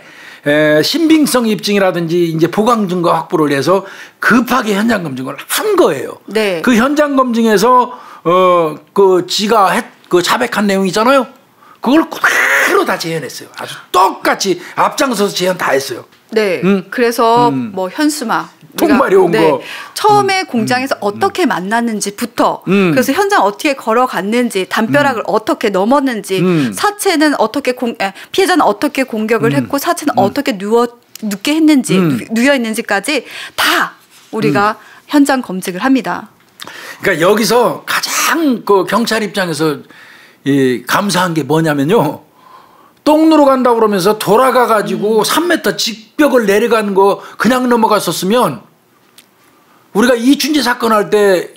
신빙성 입증이라든지 이제 보강 증거 확보를 해서 급하게 현장 검증을 한 거예요. 네. 그 현장 검증에서 그 지가 그 자백한 내용 있잖아요. 그걸 그대로 다 재현했어요. 아주 똑같이 앞장서서 재현 다 했어요. 네. 그래서 뭐 현수막 통발이 온 거. 처음에 공장에서 어떻게 만났는지부터 그래서 현장 어떻게 걸어갔는지 담벼락을 어떻게 넘었는지 사체는 어떻게 피해자는 어떻게 공격을 했고 사체는 어떻게 눕게 했는지 누워 있는지까지 다 우리가 현장 검증을 합니다. 그러니까 여기서 가장 그 경찰 입장에서 감사한 게 뭐냐면요. 똥 누러 간다고 그러면서 돌아가 가지고 3m 직벽을 내려간 거 그냥 넘어갔었으면 우리가 이춘재 사건 할 때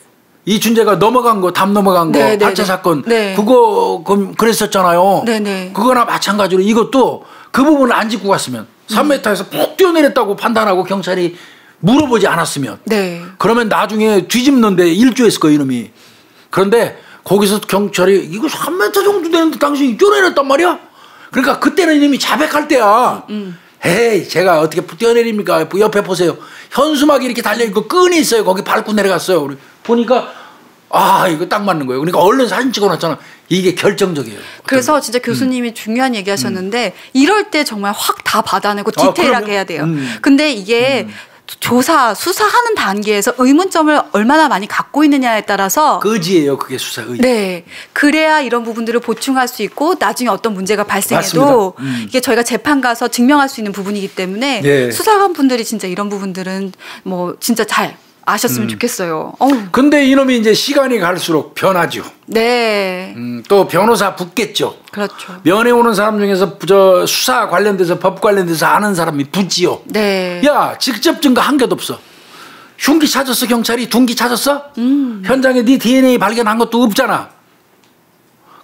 이춘재가 넘어간 거 담 넘어간 거 발차 사건 그거 그랬었잖아요. 네네. 그거나 마찬가지로 이것도 그 부분을 안 짚고 갔으면 3m에서 푹 뛰어내렸다고 판단하고 경찰이 물어보지 않았으면 그러면 나중에 뒤집는데 일조했을 거예요 이놈이. 그런데 거기서 경찰이 이거 3m 정도 되는데 당신이 뛰어내렸단 말이야. 그러니까 그때는 이미 자백할 때야. 에이 제가 어떻게 뛰어내립니까? 옆에 보세요. 현수막이 이렇게 달려있고 끈이 있어요. 거기 밟고 내려갔어요. 우리 보니까 이거 딱 맞는 거예요. 그러니까 얼른 사진 찍어놨잖아. 이게 결정적이에요. 그래서 진짜 교수님이 중요한 얘기 하셨는데 이럴 때 정말 확 다 받아내고 디테일하게 해야 돼요. 근데 이게 수사하는 단계에서 의문점을 얼마나 많이 갖고 있느냐에 따라서 의지예요. 그게 수사 의지. 네. 그래야 이런 부분들을 보충할 수 있고 나중에 어떤 문제가 발생해도 이게 저희가 재판 가서 증명할 수 있는 부분이기 때문에 수사관 분들이 진짜 이런 부분들은 뭐 진짜 잘 아셨으면 좋겠어요. 근데 이놈이 이제 시간이 갈수록 변하죠. 네. 또 변호사 붙겠죠. 그렇죠. 면회 오는 사람 중에서 저 수사 관련돼서 법 관련돼서 아는 사람이 붙지요. 네. 야, 직접 증거 한 개도 없어. 흉기 찾았어 경찰이? 둔기 찾았어? 현장에 네 DNA 발견한 것도 없잖아.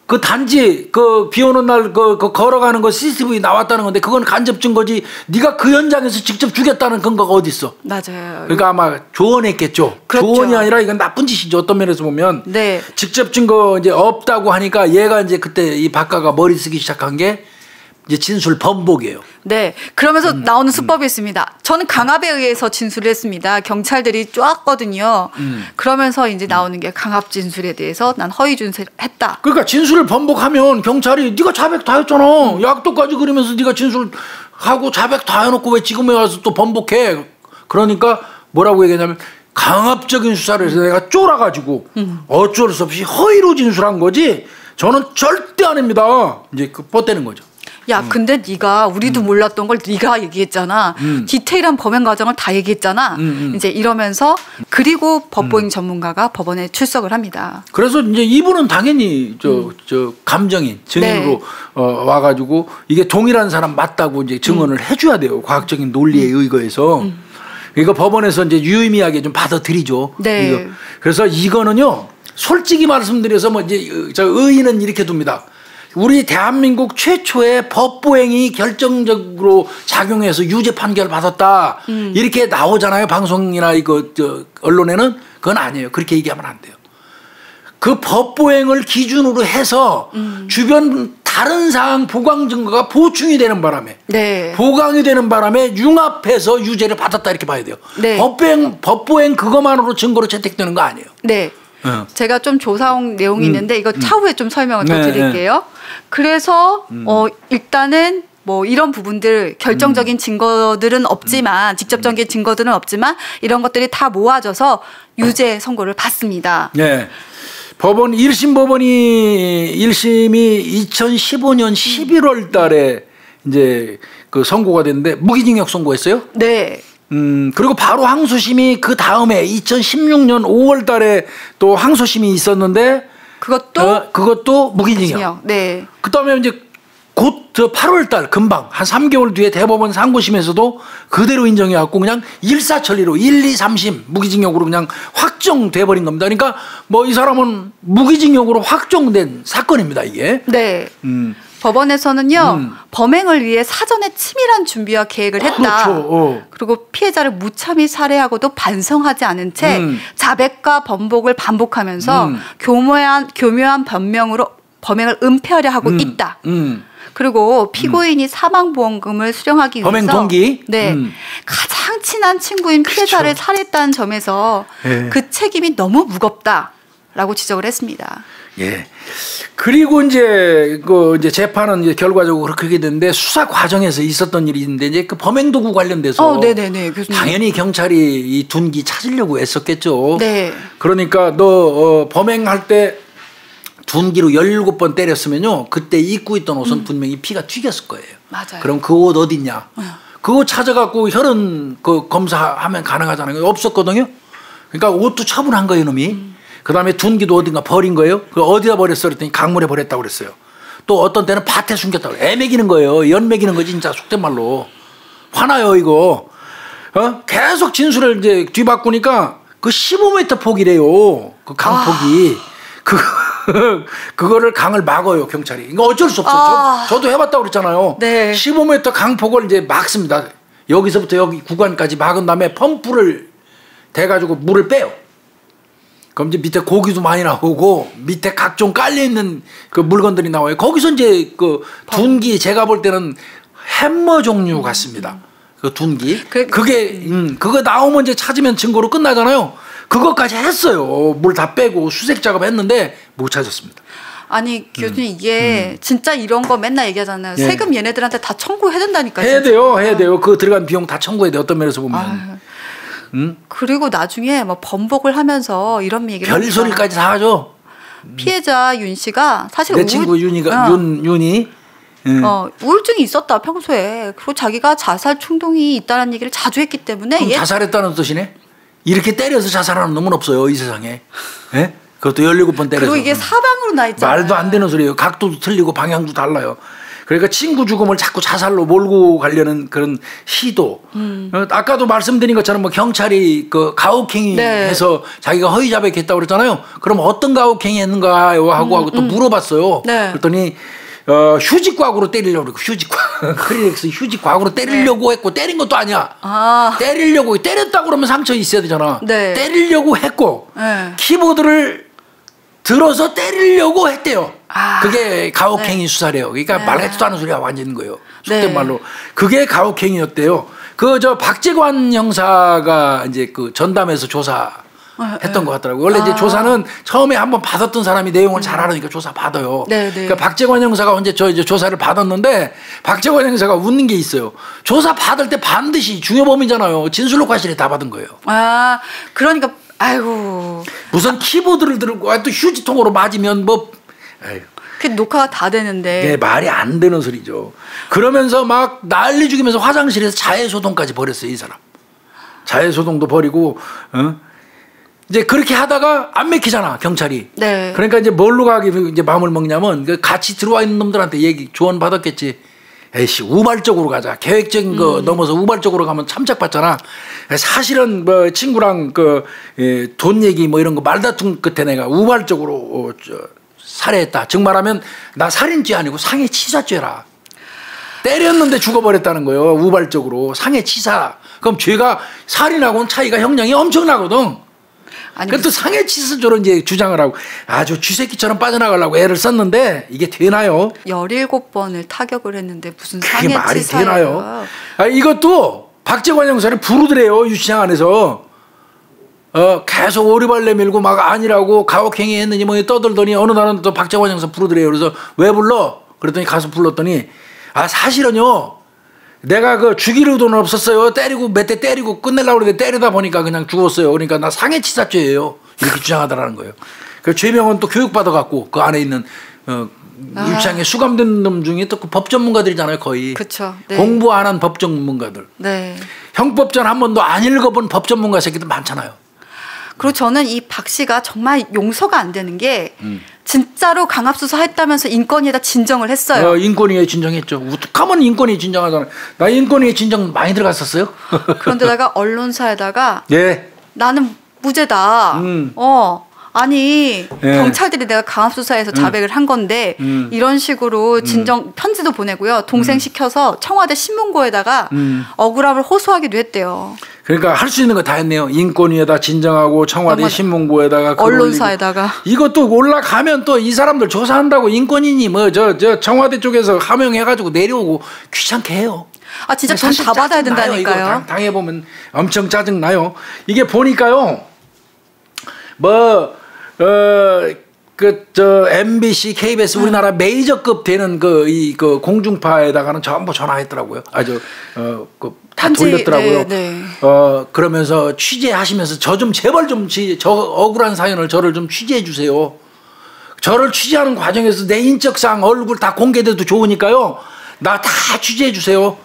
그 단지 그 비 오는 날 그 걸어가는 거 CCTV 나왔다는 건데 그건 간접 증거지. 네가 그 현장에서 직접 죽였다는 근거가 어디 있어? 맞아요. 그러니까 아마 조언했겠죠. 그렇죠. 조언이 아니라 이건 나쁜 짓이죠. 어떤 면에서 보면. 네. 직접 증거 이제 없다고 하니까 얘가 이제 그때 이 박가가 머리 쓰기 시작한 게 이제 진술 번복이에요. 네. 그러면서 나오는 수법이 있습니다. 저는 강압에 의해서 진술을 했습니다. 경찰들이 쪼았거든요. 그러면서 이제 나오는 게 강압 진술에 대해서 난 허위 진술했다. 그러니까 진술을 번복하면 경찰이 네가 자백 다 했잖아. 약도까지 그리면서 네가 진술하고 자백 다 해놓고 왜 지금에 와서 또 번복해. 그러니까 뭐라고 얘기하냐면 강압적인 수사를 해서 내가 쫄아가지고 어쩔 수 없이 허위로 진술한 거지 저는 절대 아닙니다. 이제 그 뻗대는 거죠. 야, 근데 네가 우리도 몰랐던 걸 네가 얘기했잖아. 디테일한 범행 과정을 다 얘기했잖아. 이제 이러면서 그리고 법보행 전문가가 법원에 출석을 합니다. 그래서 이제 이분은 당연히 저 감정인 증인으로 와가지고 이게 동일한 사람 맞다고 이제 증언을 해줘야 돼요. 과학적인 논리에 의거해서. 이거 법원에서 이제 유의미하게 좀 받아들이죠. 네. 이거. 그래서 이거는요, 솔직히 말씀드려서 뭐 이제 저 의의는 이렇게 둡니다. 우리 대한민국 최초의 법보행이 결정적으로 작용해서 유죄 판결 받았다. 이렇게 나오잖아요. 방송이나 언론에는. 그건 아니에요. 그렇게 얘기하면 안 돼요. 그 법보행을 기준으로 해서 주변 다른 사항 보강 증거가 보충이 되는 바람에 보강이 되는 바람에 융합해서 유죄를 받았다 이렇게 봐야 돼요. 법보행 그것만으로 증거로 채택되는 거 아니에요. 네. 제가 좀 조사한 내용이 있는데 이거 차후에 좀 설명을 더 드릴게요. 그래서 일단은 뭐 이런 부분들 결정적인 증거들은 없지만 직접적인 증거들은 없지만 이런 것들이 다 모아져서 유죄 선고를 받습니다. 네. 법원 1심 법원이 1심이 2015년 11월 달에 이제 그 선고가 됐는데 무기징역 선고했어요. 네. 그리고 바로 항소심이 그 다음에 2016년 5월 달에 또 항소심이 있었는데 그것도 무기징역. 네. 그다음에 이제 곧 저 8월 달 금방 한 3개월 뒤에 대법원 상고심에서도 그대로 인정해 갖고 그냥 일사천리로 1, 2, 3심 무기징역으로 그냥 확정돼 버린 겁니다. 그러니까 뭐 이 사람은 무기징역으로 확정된 사건입니다, 이게. 네. 법원에서는요 범행을 위해 사전에 치밀한 준비와 계획을 했다. 그렇죠. 그리고 피해자를 무참히 살해하고도 반성하지 않은 채 자백과 번복을 반복하면서 교묘한 변명으로 범행을 은폐하려 하고 있다. 그리고 피고인이 사망보험금을 수령하기 위해서 범행 동기 네 가장 친한 친구인 피해자를 그렇죠. 살해했다는 점에서 네. 그 책임이 너무 무겁다라고 지적을 했습니다. 예. 그리고 이제 재판은 이제 결과적으로 그렇게 됐는데 수사 과정에서 있었던 일이 있는데 이제 그 범행 도구 관련돼서 네네네 교수님. 당연히 경찰이 이 둔기 찾으려고 애썼겠죠. 네. 그러니까 너 범행할 때 둔기로 17번 때렸으면요. 그때 입고 있던 옷은 분명히 피가 튀겼을 거예요. 맞아요. 그럼 그 옷 어딨냐? 그거 찾아갖고 혈흔 그 검사하면 가능하잖아요. 없었거든요. 그러니까 옷도 처분한 거예요, 놈이. 그다음에 둔기도 어딘가 버린 거예요. 그 어디다 버렸어? 그랬더니 강물에 버렸다고 그랬어요. 또 어떤 때는 밭에 숨겼다고. 애 먹이는 거예요. 연 먹이는 거지 진짜 속된 말로. 화나요 이거. 계속 진술을 이제 뒤바꾸니까 그 15m 폭이래요. 그 강폭이. 그거를 강을 막아요 경찰이. 이거 어쩔 수 없어. 저도 해봤다고 그랬잖아요. 네. 15m 강폭을 이제 막습니다. 여기서부터 여기 구간까지 막은 다음에 펌프를 대가지고 물을 빼요. 그럼 이제 밑에 고기도 많이 나오고 밑에 각종 깔려 있는 그 물건들이 나와요. 거기서 이제 그 둔기 제가 볼 때는 햄머 종류 같습니다. 그 둔기. 그거 나오면 이제 찾으면 증거로 끝나잖아요. 그것까지 했어요. 물 다 빼고 수색 작업 했는데 못 찾았습니다. 아니 교수님 이게 진짜 이런 거 맨날 얘기하잖아요. 예. 세금 얘네들한테 다 청구해야 된다니까요. 해야 돼요. 그 들어간 비용 다 청구해야 돼요. 어떤 면에서 보면. 그리고 나중에 뭐 번복을 하면서 이런 얘기를 별소리까지 다 하죠. 피해자 윤 씨가 사실 내 친구 윤이가 윤이 우울증이 있었다 평소에. 그리고 자기가 자살 충동이 있다는 얘기를 자주 했기 때문에 그럼 자살했다는 뜻이네. 이렇게 때려서 자살하는 놈은 없어요 이 세상에. 예? 그것도 17번 때려서. 그리고 이게 사방으로 나 있잖아요. 말도 안 되는 소리예요. 각도도 틀리고 방향도 달라요. 그러니까 친구 죽음을 자꾸 자살로 몰고 가려는 그런 시도. 아까도 말씀드린 것처럼 뭐 경찰이 그 가혹행위 해서 자기가 허위 자백했다고 그랬잖아요. 그럼 어떤 가혹행위 했는가요 하고 또 물어봤어요. 네. 그랬더니 휴지과구로 때리려고 그러고 크릴렉스 휴지과구로 때리려고 했고 때린 것도 아니야. 때리려고 때렸다고 그러면 상처 있어야 되잖아. 네. 때리려고 했고 키보드를 들어서 때리려고 했대요. 그게 가혹행위 수사래요. 그러니까 말 같지도 않은 소리가 완전인 거예요. 속된 말로. 그게 가혹행위였대요. 박재관 형사가 이제 그 전담해서 조사했던 것 같더라고요. 원래 이제 조사는 처음에 한번 받았던 사람이 내용을 잘 알으니까 조사 받아요. 그러니까 박재관 형사가 이제 이제 조사를 받았는데 박재관 형사가 웃는 게 있어요. 조사 받을 때 반드시 중요범이잖아요. 진술록화실에 다 받은 거예요. 그러니까 아이고. 무슨 키보드를 들고 또 휴지통으로 맞으면 뭐. 아이고. 그 녹화가 다 되는데. 네, 말이 안 되는 소리죠. 그러면서 막 난리 죽이면서 화장실에서 자해소동까지 벌였어요, 이 사람. 자해소동도 벌이고, 이제 그렇게 하다가 안 맥히잖아, 경찰이. 네. 그러니까 이제 뭘로 가기 이제 마음을 먹냐면 같이 들어와 있는 놈들한테 조언 받았겠지. 에이씨, 우발적으로 가자. 계획적인 거 넘어서 우발적으로 가면 참작받잖아. 사실은 뭐 친구랑 돈 얘기 뭐 이런 거 말다툼 끝에 내가 우발적으로 살해했다. 즉 말하면 나 살인죄 아니고 상해치사죄라. 때렸는데 죽어버렸다는 거예요. 우발적으로 상해치사. 그럼 죄가 살인하고는 차이가 형량이 엄청나거든. 그것도 상해치사죄로 이제 주장을 하고 아주 쥐새끼처럼 빠져나가려고 애를 썼는데 이게 되나요? 17번을 타격을 했는데 무슨 그게 말이 상해치사예요. 되나요? 이것도 박재관 형사를 부르더래요. 유치장 안에서. 계속 오리발 내밀고 막 아니라고 가혹행위 했느니 뭐 떠들더니 어느 날은 또 박재관 형사 부르더래요. 그래서 왜 불러? 그랬더니 가서 불렀더니 사실은요 내가 죽일 의도는 없었어요. 때리고 몇 대 때리고 끝내려고 그랬는데 때리다 보니까 그냥 죽었어요. 그러니까 나 상해치사죄예요. 이렇게 주장하더라는 거예요. 그 죄명은 또 교육받아갖고 그 안에 있는 입장에 수감된 놈 중에 또 그 법 전문가들이잖아요, 거의. 그렇죠. 네. 공부 안 한 법 전문가들. 네. 형법전 한 번도 안 읽어본 법 전문가 새끼들 많잖아요. 그리고 저는 이 박 씨가 정말 용서가 안 되는 게 진짜로 강압수사했다면서 인권위에다 진정을 했어요. 인권위에 진정했죠. 어떡하면 인권위에 진정하잖아요. 나 인권위에 진정 많이 들어갔었어요. 그런데다가 언론사에다가 예. 나는 무죄다. 아니 경찰들이 내가 강압수사해서 자백을 한 건데 이런 식으로 진정 편지도 보내고요. 동생 시켜서 청와대 신문고에다가 억울함을 호소하기도 했대요. 그러니까 할 수 있는 거 다 했네요. 인권위에다 진정하고 청와대 신문고에다가 언론사에다가 이것도 올라가면 또 이 사람들 조사한다고 인권위니 뭐 저 청와대 쪽에서 하명해가지고 내려오고 귀찮게 해요. 아 진짜 돈 다 받아야 된다니까요. 이거 당해보면 엄청 짜증 나요. 이게 보니까요. MBC, KBS 우리나라 메이저급 되는 그 공중파에다가는 전부 전화했더라고요. 다 돌렸더라고요. 네. 그러면서 취재하시면서 저 좀 제발 저 억울한 사연을 저를 좀 취재해 주세요. 저를 취재하는 과정에서 내 인적사항 얼굴 다 공개돼도 좋으니까요. 나 다 취재해 주세요.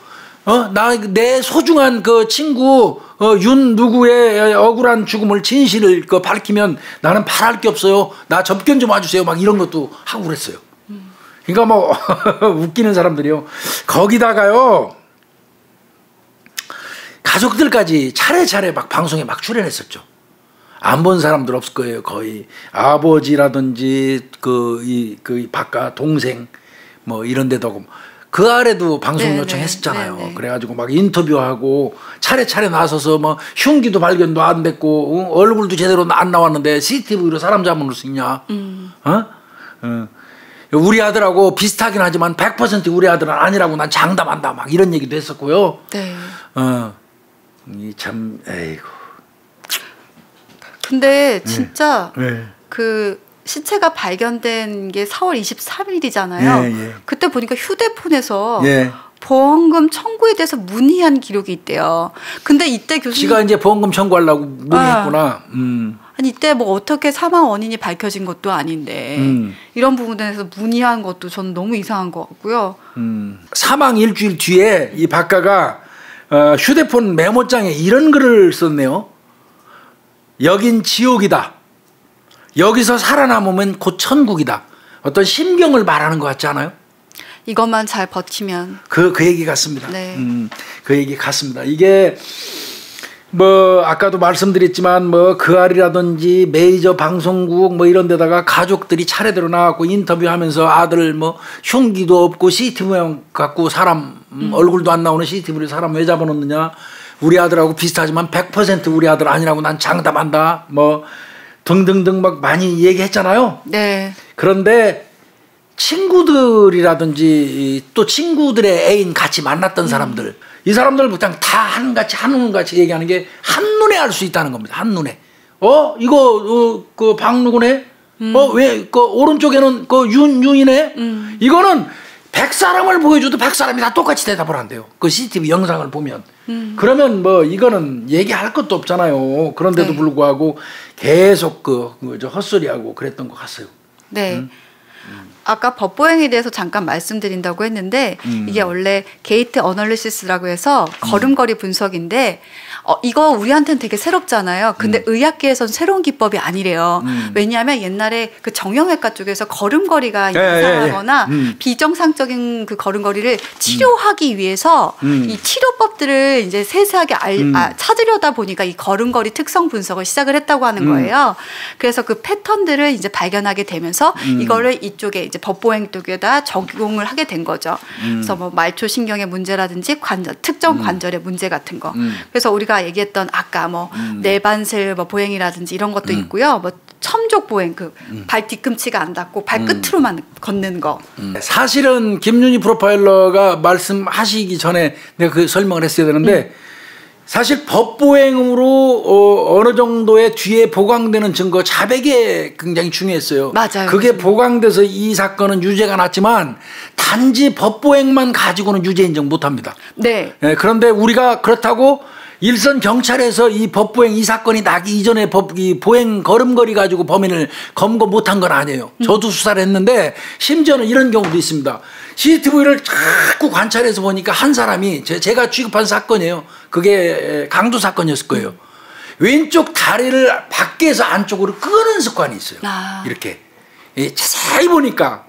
내 소중한 그 친구 윤 누구의 억울한 죽음을 진실을 밝히면 나는 바랄 게 없어요. 나 접견 좀 와주세요. 막 이런 것도 하고 그랬어요. 그러니까 뭐 웃기는 사람들이요. 거기다가요 가족들까지 차례차례 막 방송에 막 출연했었죠. 안 본 사람들 없을 거예요. 거의 아버지라든지 그 바깥 동생 뭐 이런 데도 그 아래도 방송 요청했었잖아요. 그래가지고 막 인터뷰하고 차례차례 나서서 뭐 흉기도 발견도 안 됐고 얼굴도 제대로 안 나왔는데 CCTV로 사람 잡아놓을 수 있냐? 우리 아들하고 비슷하긴 하지만 100% 우리 아들은 아니라고 난 장담한다. 막 이런 얘기도 했었고요. 네. 참 에이구. 근데 진짜 그 시체가 발견된 게 4월 23일이잖아요. 그때 보니까 휴대폰에서 보험금 청구에 대해서 문의한 기록이 있대요. 근데 이때 교수님 지가 이제 보험금 청구하려고 문의했구나. 아니 이때 뭐 어떻게 사망 원인이 밝혀진 것도 아닌데 이런 부분에 대해서 문의한 것도 저는 너무 이상한 것 같고요. 사망 일주일 뒤에 이 박가가 휴대폰 메모장에 이런 글을 썼네요. 여긴 지옥이다. 여기서 살아남으면 곧 천국이다. 어떤 심경을 말하는 것 같지 않아요? 이것만 잘 버티면. 그 얘기 같습니다. 네. 그 얘기 같습니다. 이게 뭐 아까도 말씀드렸지만 뭐 그알이라든지 메이저 방송국 뭐 이런 데다가 가족들이 차례대로 나와갖고 인터뷰하면서 아들 뭐 흉기도 없고 CCTV 갖고 사람 얼굴도 안 나오는 CCTV를 사람 왜 잡아놓느냐. 우리 아들하고 비슷하지만 100% 우리 아들 아니라고 난 장담한다. 뭐 등등등 막 많이 얘기했잖아요. 네. 그런데 친구들이라든지 또 친구들의 애인 같이 만났던 사람들 이 사람들 그냥 다 한눈같이 얘기하는 게 한눈에 알 수 있다는 겁니다. 한눈에. 이거 그 박누구네? 왜 그 오른쪽에는 그 윤이네? 이거는 100사람을 보여줘도 100사람이 다 똑같이 대답을 한대요. 그 CCTV 영상을 보면. 그러면 뭐 이거는 얘기할 것도 없잖아요. 그런데도 불구하고 계속 저 헛소리하고 그랬던 것 같아요. 네. 아까 법보행에 대해서 잠깐 말씀드린다고 했는데 이게 원래 게이트 어널리시스라고 해서 걸음걸이 분석인데 이거 우리한테는 되게 새롭잖아요. 근데 의학계에서는 새로운 기법이 아니래요. 왜냐하면 옛날에 그 정형외과 쪽에서 걸음걸이가 이상하거나 비정상적인 그 걸음걸이를 치료하기 위해서 이 치료법들을 이제 세세하게 찾으려다 보니까 이 걸음걸이 특성 분석을 시작을 했다고 하는 거예요. 그래서 그 패턴들을 이제 발견하게 되면서 이거를 이쪽에 이제 법보행 쪽에다 적용을 하게 된 거죠. 그래서 뭐 말초 신경의 문제라든지 특정 관절의 문제 같은 거. 그래서 우리가 얘기했던 아까 뭐 내반슬 뭐 보행이라든지 이런 것도 있고요. 뭐 첨족 보행 발 뒤꿈치가 안 닿고 발끝으로만 걷는 거. 사실은 김윤희 프로파일러가 말씀하시기 전에 내가 그 설명을 했어야 되는데 사실 법보행으로 어느 정도의 뒤에 보강되는 증거 자백이 굉장히 중요했어요. 맞아요. 그게 보강돼서 이 사건은 유죄가 났지만 단지 법보행만 가지고는 유죄 인정 못합니다. 네. 그런데 우리가 그렇다고 일선 경찰에서 이 법보행 이 사건이 나기 이전에 이 보행 걸음걸이 가지고 범인을 검거 못한 건 아니에요. 저도 수사를 했는데 심지어는 이런 경우도 있습니다. CCTV를 자꾸 관찰해서 보니까 한 사람이 제가 취급한 사건이에요. 그게 강도 사건이었을 거예요. 왼쪽 다리를 밖에서 안쪽으로 끄는 습관이 있어요. 이렇게 자세히 보니까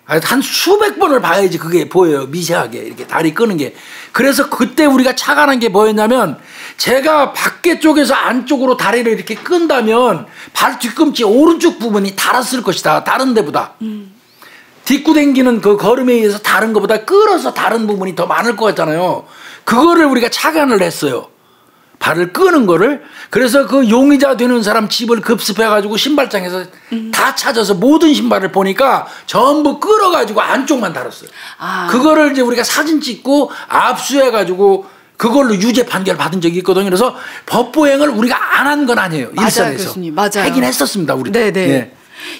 한 수백 번을 봐야지 그게 보여요. 미세하게 이렇게 다리 끄는 게. 그래서 그때 우리가 착안한 게 뭐였냐면 제가 밖에 쪽에서 안쪽으로 다리를 이렇게 끈다면 발 뒤꿈치 오른쪽 부분이 달았을 것이다. 다른 데보다. 딛고 당기는 그 걸음에 의해서 다른 것보다 끌어서 다른 부분이 더 많을 것 같잖아요. 그거를 우리가 착안을 했어요. 발을 끄는 거를. 그래서 그 용의자 되는 사람 집을 급습해가지고 신발장에서 다 찾아서 모든 신발을 보니까 전부 끌어가지고 안쪽만 달았어요. 그거를 이제 우리가 사진 찍고 압수해가지고 그걸로 유죄 판결 받은 적이 있거든요. 그래서 법보행을 우리가 안 한 건 아니에요. 맞아요, 일선에서. 교수님. 맞아요. 하긴 했었습니다. 우리. 네네. 예.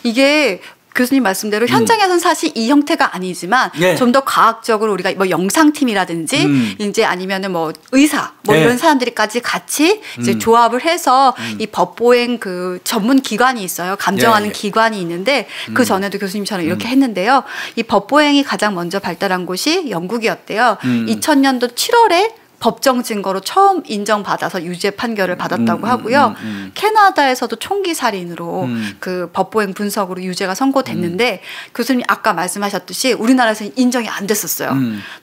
이게 교수님 말씀대로 현장에서는 사실 이 형태가 아니지만 예. 좀 더 과학적으로 우리가 뭐 영상팀이라든지 이제 아니면은 뭐 의사 뭐 예. 이런 사람들이까지 같이 이제 조합을 해서 이 법보행 그 전문 기관이 있어요. 감정하는 예. 기관이 있는데 그 전에도 교수님처럼 이렇게 했는데요. 이 법보행이 가장 먼저 발달한 곳이 영국이었대요. 2000년도 7월에 법정 증거로 처음 인정받아서 유죄 판결을 받았다고 하고요. 캐나다에서도 총기 살인으로 그 법보행 분석으로 유죄가 선고됐는데 교수님 아까 말씀하셨듯이 우리나라에서는 인정이 안 됐었어요.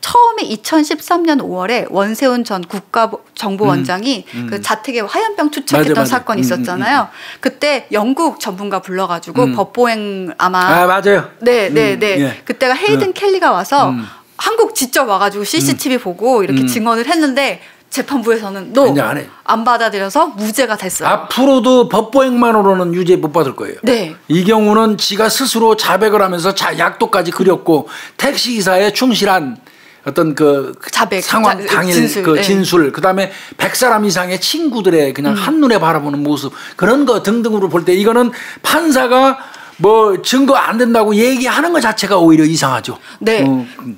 처음에 2013년 5월에 원세훈 전 국가정보원장이 그 자택에 화염병 투척했던 맞아. 사건이 있었잖아요. 그때 영국 전문가 불러가지고 법보행 아마 맞아요. 네. 예. 그때가 헤이든 켈리가 와서 한국 직접 와가지고 CCTV 보고 이렇게 증언을 했는데 재판부에서는 안 받아들여서 무죄가 됐어요. 앞으로도 법보행만으로는 유죄 못 받을 거예요. 네. 이 경우는 지가 스스로 자백을 하면서 약도까지 그렸고 택시기사에 충실한 어떤 그 자백, 상황 당일 진술, 그 네. 진술 그다음에 100사람 이상의 친구들의 그냥 한눈에 바라보는 모습 그런 거 등등으로 볼 때 이거는 판사가 뭐 증거 안 된다고 얘기하는 것 자체가 오히려 이상하죠. 네.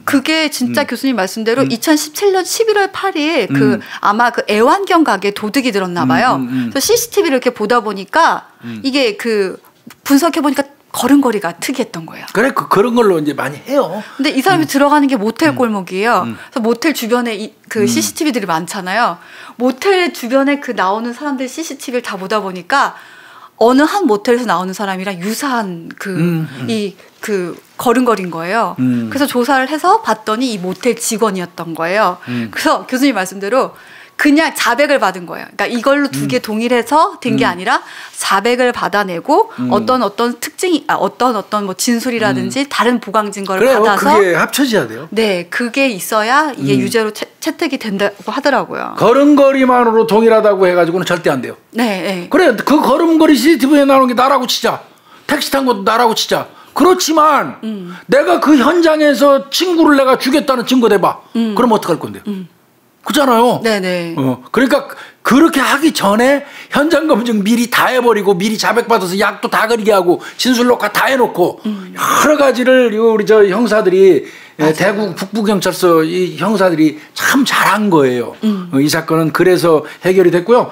그게 진짜 교수님 말씀대로 2017년 11월 8일 그 아마 그 애완견 가게에 도둑이 들었나 봐요. 그래서 CCTV를 이렇게 보다 보니까 이게 그 분석해 보니까 걸음걸이가 특이했던 거예요. 그래 그런 걸로 이제 많이 해요. 근데 이 사람이 들어가는 게 모텔 골목이에요. 그래서 모텔 주변에 그 CCTV들이 많잖아요. 모텔 주변에 그 나오는 사람들 CCTV를 다 보다 보니까 어느 한 모텔에서 나오는 사람이랑 유사한 그 걸음걸인 거예요. 그래서 조사를 해서 봤더니 이 모텔 직원이었던 거예요. 그래서 교수님 말씀대로 그냥 자백을 받은 거예요. 그러니까 이걸로 두 개 동일해서 된 게 아니라 자백을 받아내고 어떤 특징이 어떤 뭐 진술이라든지 다른 보강 증거를 그래요. 받아서 그게 합쳐져야 돼요. 네, 그게 있어야 이게 유죄로 채택이 된다고 하더라고요. 걸음걸이만으로 동일하다고 해가지고는 절대 안 돼요. 네. 그래 그 걸음걸이 CCTV에 나오는 게 나라고 치자. 택시 탄 것도 나라고 치자. 그렇지만 내가 그 현장에서 친구를 내가 죽였다는 증거 대봐. 그럼 어떡할 건데요? 그잖아요. 네네. 그러니까 그렇게 하기 전에 현장 검증 미리 다 해버리고 미리 자백받아서 약도 다 그리게 하고 진술 녹화 다 해놓고 여러 가지를 우리 저 형사들이 대구 북부경찰서 이 형사들이 참 잘한 거예요. 이 사건은 그래서 해결이 됐고요.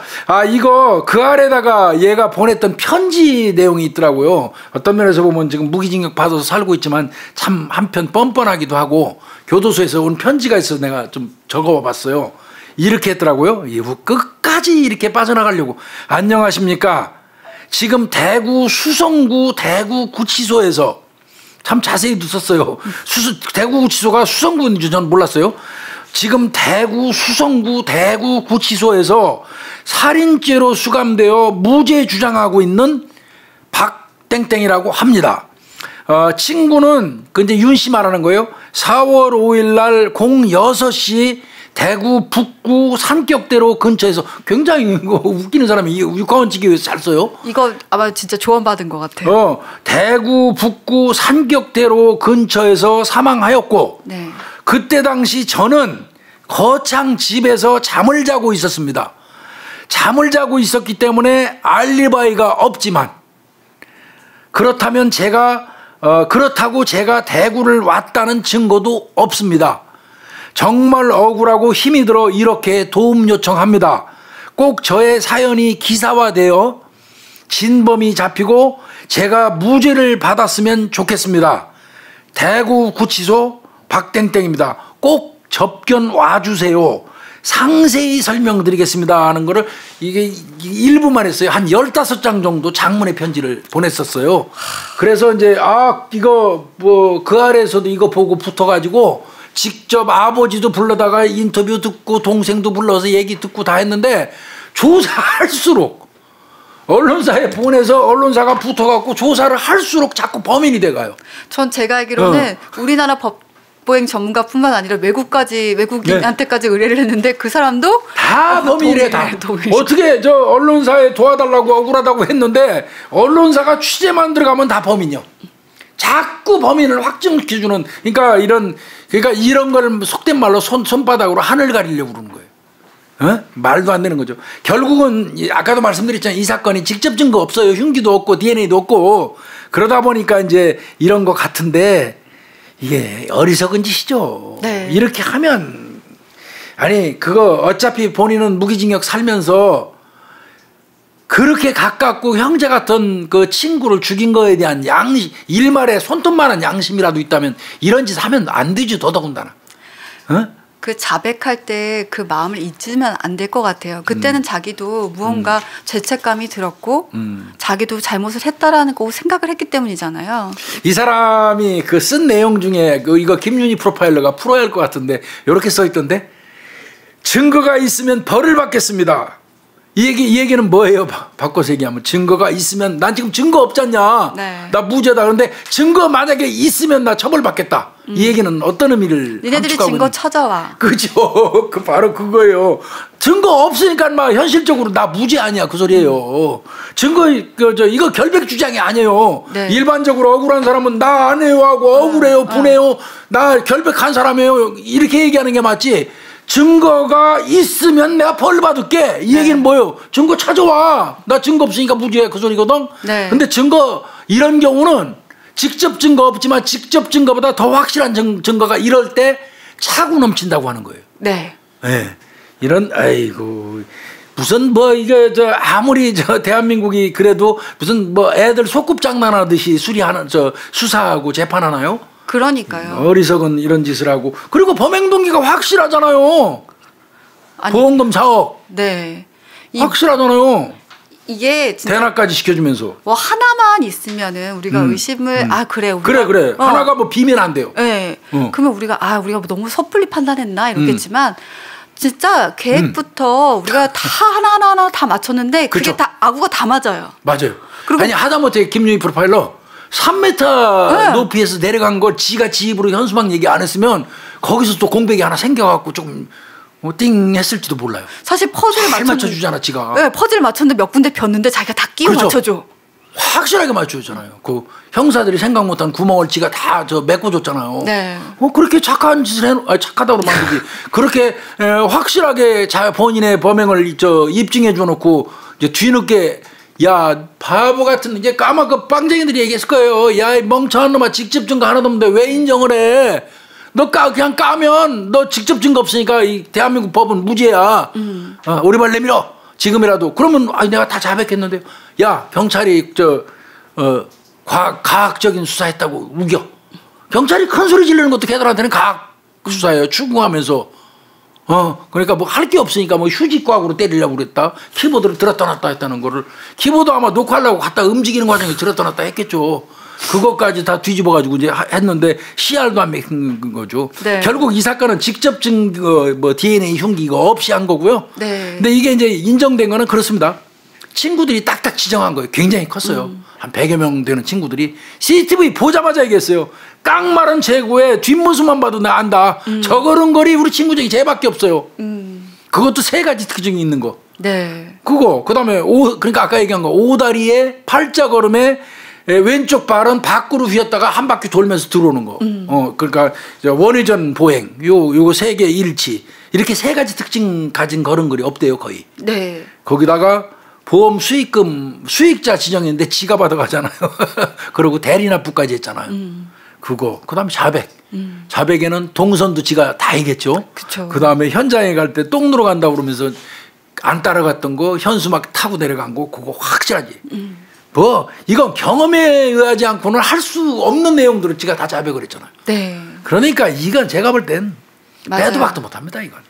이거 그 아래다가 얘가 보냈던 편지 내용이 있더라고요. 어떤 면에서 보면 지금 무기징역 받아서 살고 있지만 참 한편 뻔뻔하기도 하고 교도소에서 온 편지가 있어서 내가 좀 적어봤어요. 이렇게 했더라고요. 끝까지 이렇게 빠져나가려고. 안녕하십니까. 지금 대구 수성구 대구구치소에서 참 자세히 썼어요. 대구구치소가 수성구인 줄 저는 몰랐어요. 지금 대구 수성구 대구구치소에서 살인죄로 수감되어 무죄 주장하고 있는 박땡땡이라고 합니다. 친구는 근데 윤 씨 말하는 거예요. 4월 5일 날 06시 대구 북구 산격대로 근처에서 굉장히 웃기는 사람이 육하원 찍기 위해서 잘 써요. 이거 아마 진짜 조언받은 것 같아요. 대구 북구 산격대로 근처에서 사망하였고 네. 그때 당시 저는 거창 집에서 잠을 자고 있었습니다. 잠을 자고 있었기 때문에 알리바이가 없지만 그렇다고 제가 대구를 왔다는 증거도 없습니다. 정말 억울하고 힘이 들어 이렇게 도움 요청합니다. 꼭 저의 사연이 기사화되어 진범이 잡히고 제가 무죄를 받았으면 좋겠습니다. 대구구치소 박땡땡입니다. 꼭 접견 와주세요. 상세히 설명드리겠습니다 하는 거를 이게 일부만 했어요. 한 15장 정도 장문의 편지를 보냈었어요. 그래서 이제 이거 뭐 그 아래에서도 이거 보고 붙어가지고 직접 아버지도 불러다가 인터뷰 듣고 동생도 불러서 얘기 듣고 다 했는데 조사할수록 언론사에 보내서 언론사가 붙어갖고 조사를 할수록 자꾸 범인이 돼가요. 전 제가 알기로는 우리나라 법보행 전문가뿐만 아니라 외국인한테까지 의뢰를 했는데 그 사람도 다 범인이래. 다. 어떻게 저 언론사에 도와달라고 억울하다고 했는데 언론사가 취재만 들어가면 다 범인이요. 자꾸 범인을 확정시켜주는 그러니까 이런 걸 속된 말로 손바닥으로 하늘 가리려고 그러는 거예요. 말도 안 되는 거죠. 결국은 아까도 말씀드렸잖아요. 이 사건이 직접 증거 없어요. 흉기도 없고 DNA도 없고 그러다 보니까 이제 이런 거 같은데 이게 어리석은 짓이죠. 네. 이렇게 하면 아니 그거 어차피 본인은 무기징역 살면서 그렇게 가깝고 형제 같은 그 친구를 죽인 거에 대한 일말의 손톱만한 양심이라도 있다면 이런 짓 하면 안 되지. 더더군다나. 그 자백할 때 그 마음을 잊으면 안 될 것 같아요. 그때는 자기도 무언가 죄책감이 들었고 자기도 잘못을 했다라는 거 생각을 했기 때문이잖아요. 이 사람이 그 쓴 내용 중에 이거 김윤희 프로파일러가 풀어야 할 것 같은데 이렇게 써 있던데 증거가 있으면 벌을 받겠습니다. 이 얘기는 뭐예요? 바꿔서 얘기하면 증거가 있으면 난 지금 증거 없잖냐. 네. 나 무죄다. 그런데 증거 만약에 있으면 나 처벌받겠다. 이 얘기는 어떤 의미를 니네들이 증거 찾아와. 그죠. 바로 그거예요. 증거 없으니까 막 현실적으로 나 무죄 아니야 그 소리예요. 증거 이거 결백 주장이 아니에요. 네. 일반적으로 억울한 사람은 나 안 해요 하고 억울해요 분해요 나 결백한 사람이에요 이렇게 얘기하는 게 맞지. 증거가 있으면 내가 벌 받을게. 이 얘기는 뭐예요? 증거 찾아와. 나 증거 없으니까 무죄야 그 소리거든. 네. 근데 증거 이런 경우는 직접 증거 없지만 직접 증거보다 더 확실한 증거가 이럴 때 차고 넘친다고 하는 거예요. 네. 네. 이런 아이고 무슨 이게 아무리 대한민국이 그래도 무슨 애들 소꿉장난하듯이 수사하고 재판하나요? 그러니까요. 어리석은 이런 짓을 하고 그리고 범행 동기가 확실하잖아요. 보험금 4억. 네. 확실하잖아요. 이게 진짜 대낮까지 시켜주면서 하나만 있으면은 우리가 의심을 그래 하나가 비면 안 돼요. 네. 그러면 우리가 너무 섣불리 판단했나 이러겠지만 진짜 계획부터 우리가 다 하나하나 다 맞췄는데 그게 그렇죠. 다 아구가 다 맞아요. 맞아요. 아니 하다못해 김윤희 프로파일러 3m 높이에서 내려간 걸 지가 지 입으로 현수막 얘기 안 했으면 거기서 또 공백이 하나 생겨갖고 조금 띵 했을지도 몰라요. 사실 퍼즐을 맞춰주잖아 지가. 네, 퍼즐을 맞췄는데 몇 군데 폈는데 자기가 다 끼워 그렇죠. 맞춰줘. 확실하게 맞춰주잖아요. 그 형사들이 생각 못한 구멍을 지가 다 메꿔줬잖아요. 네. 그렇게 착한 짓을 착하다고 만들지. 그렇게 확실하게 본인의 범행을 입증해 줘놓고 이제 뒤늦게 야 바보 같은 이제 까맣고 빵쟁이들이 얘기했을 거예요. 야 이 멍청한 놈아 직접 증거 하나도 없는데 왜 인정을 해? 너 그냥 까면 너 직접 증거 없으니까 이 대한민국 법은 무죄야. 오리발 내밀어 지금이라도. 그러면 내가 다 자백했는데 야 경찰이 과학적인 수사했다고 우겨. 경찰이 큰 소리 지르는 것도 걔들한테는 과학 수사예요. 추궁하면서. 그러니까 할 게 없으니까 휴지과학으로 때리려고 그랬다. 키보드를 들었다 놨다 했다는 거를. 키보드 아마 녹화하려고 갖다 움직이는 과정에 들었다 놨다 했겠죠. 그것까지 다 뒤집어가지고 이제 했는데 CR도 안 맥힌 거죠. 네. 결국 이 사건은 직접 증거 DNA 흉기 이거 없이 한 거고요. 네. 근데 이게 이제 인정된 거는 그렇습니다. 친구들이 딱딱 지정한 거예요. 굉장히 컸어요. 한 100여 명 되는 친구들이 CCTV 보자마자 얘기했어요. 깡마른 제구에 뒷모습만 봐도 나 안다. 저 걸음걸이 우리 친구 중에 쟤밖에 없어요. 그것도 3가지 특징이 있는 거. 네. 그다음에 그러니까 아까 얘기한 거 오다리에 팔자 걸음에 왼쪽 발은 밖으로 휘었다가 한 바퀴 돌면서 들어오는 거. 그러니까 원회전 보행 요거 3개 일치 이렇게 3가지 특징 가진 걸음걸이 없대요 거의. 네. 거기다가 보험 수익금 수익자 지정했는데 지가 받아가잖아요. 그리고 대리납부까지 했잖아요. 그다음에 자백. 자백에는 동선도 지가 다 이겠죠. 그쵸. 그다음에 현장에 갈 때 똥 누러 간다고 그러면서 안 따라갔던 거 현수막 타고 내려간 거 그거 확실하지. 뭐 이건 경험에 의하지 않고는 할 수 없는 내용들을 지가 다 자백을 했잖아요. 네. 그러니까 이건 제가 볼 땐 맞아요. 빼도 박도 못합니다 이건.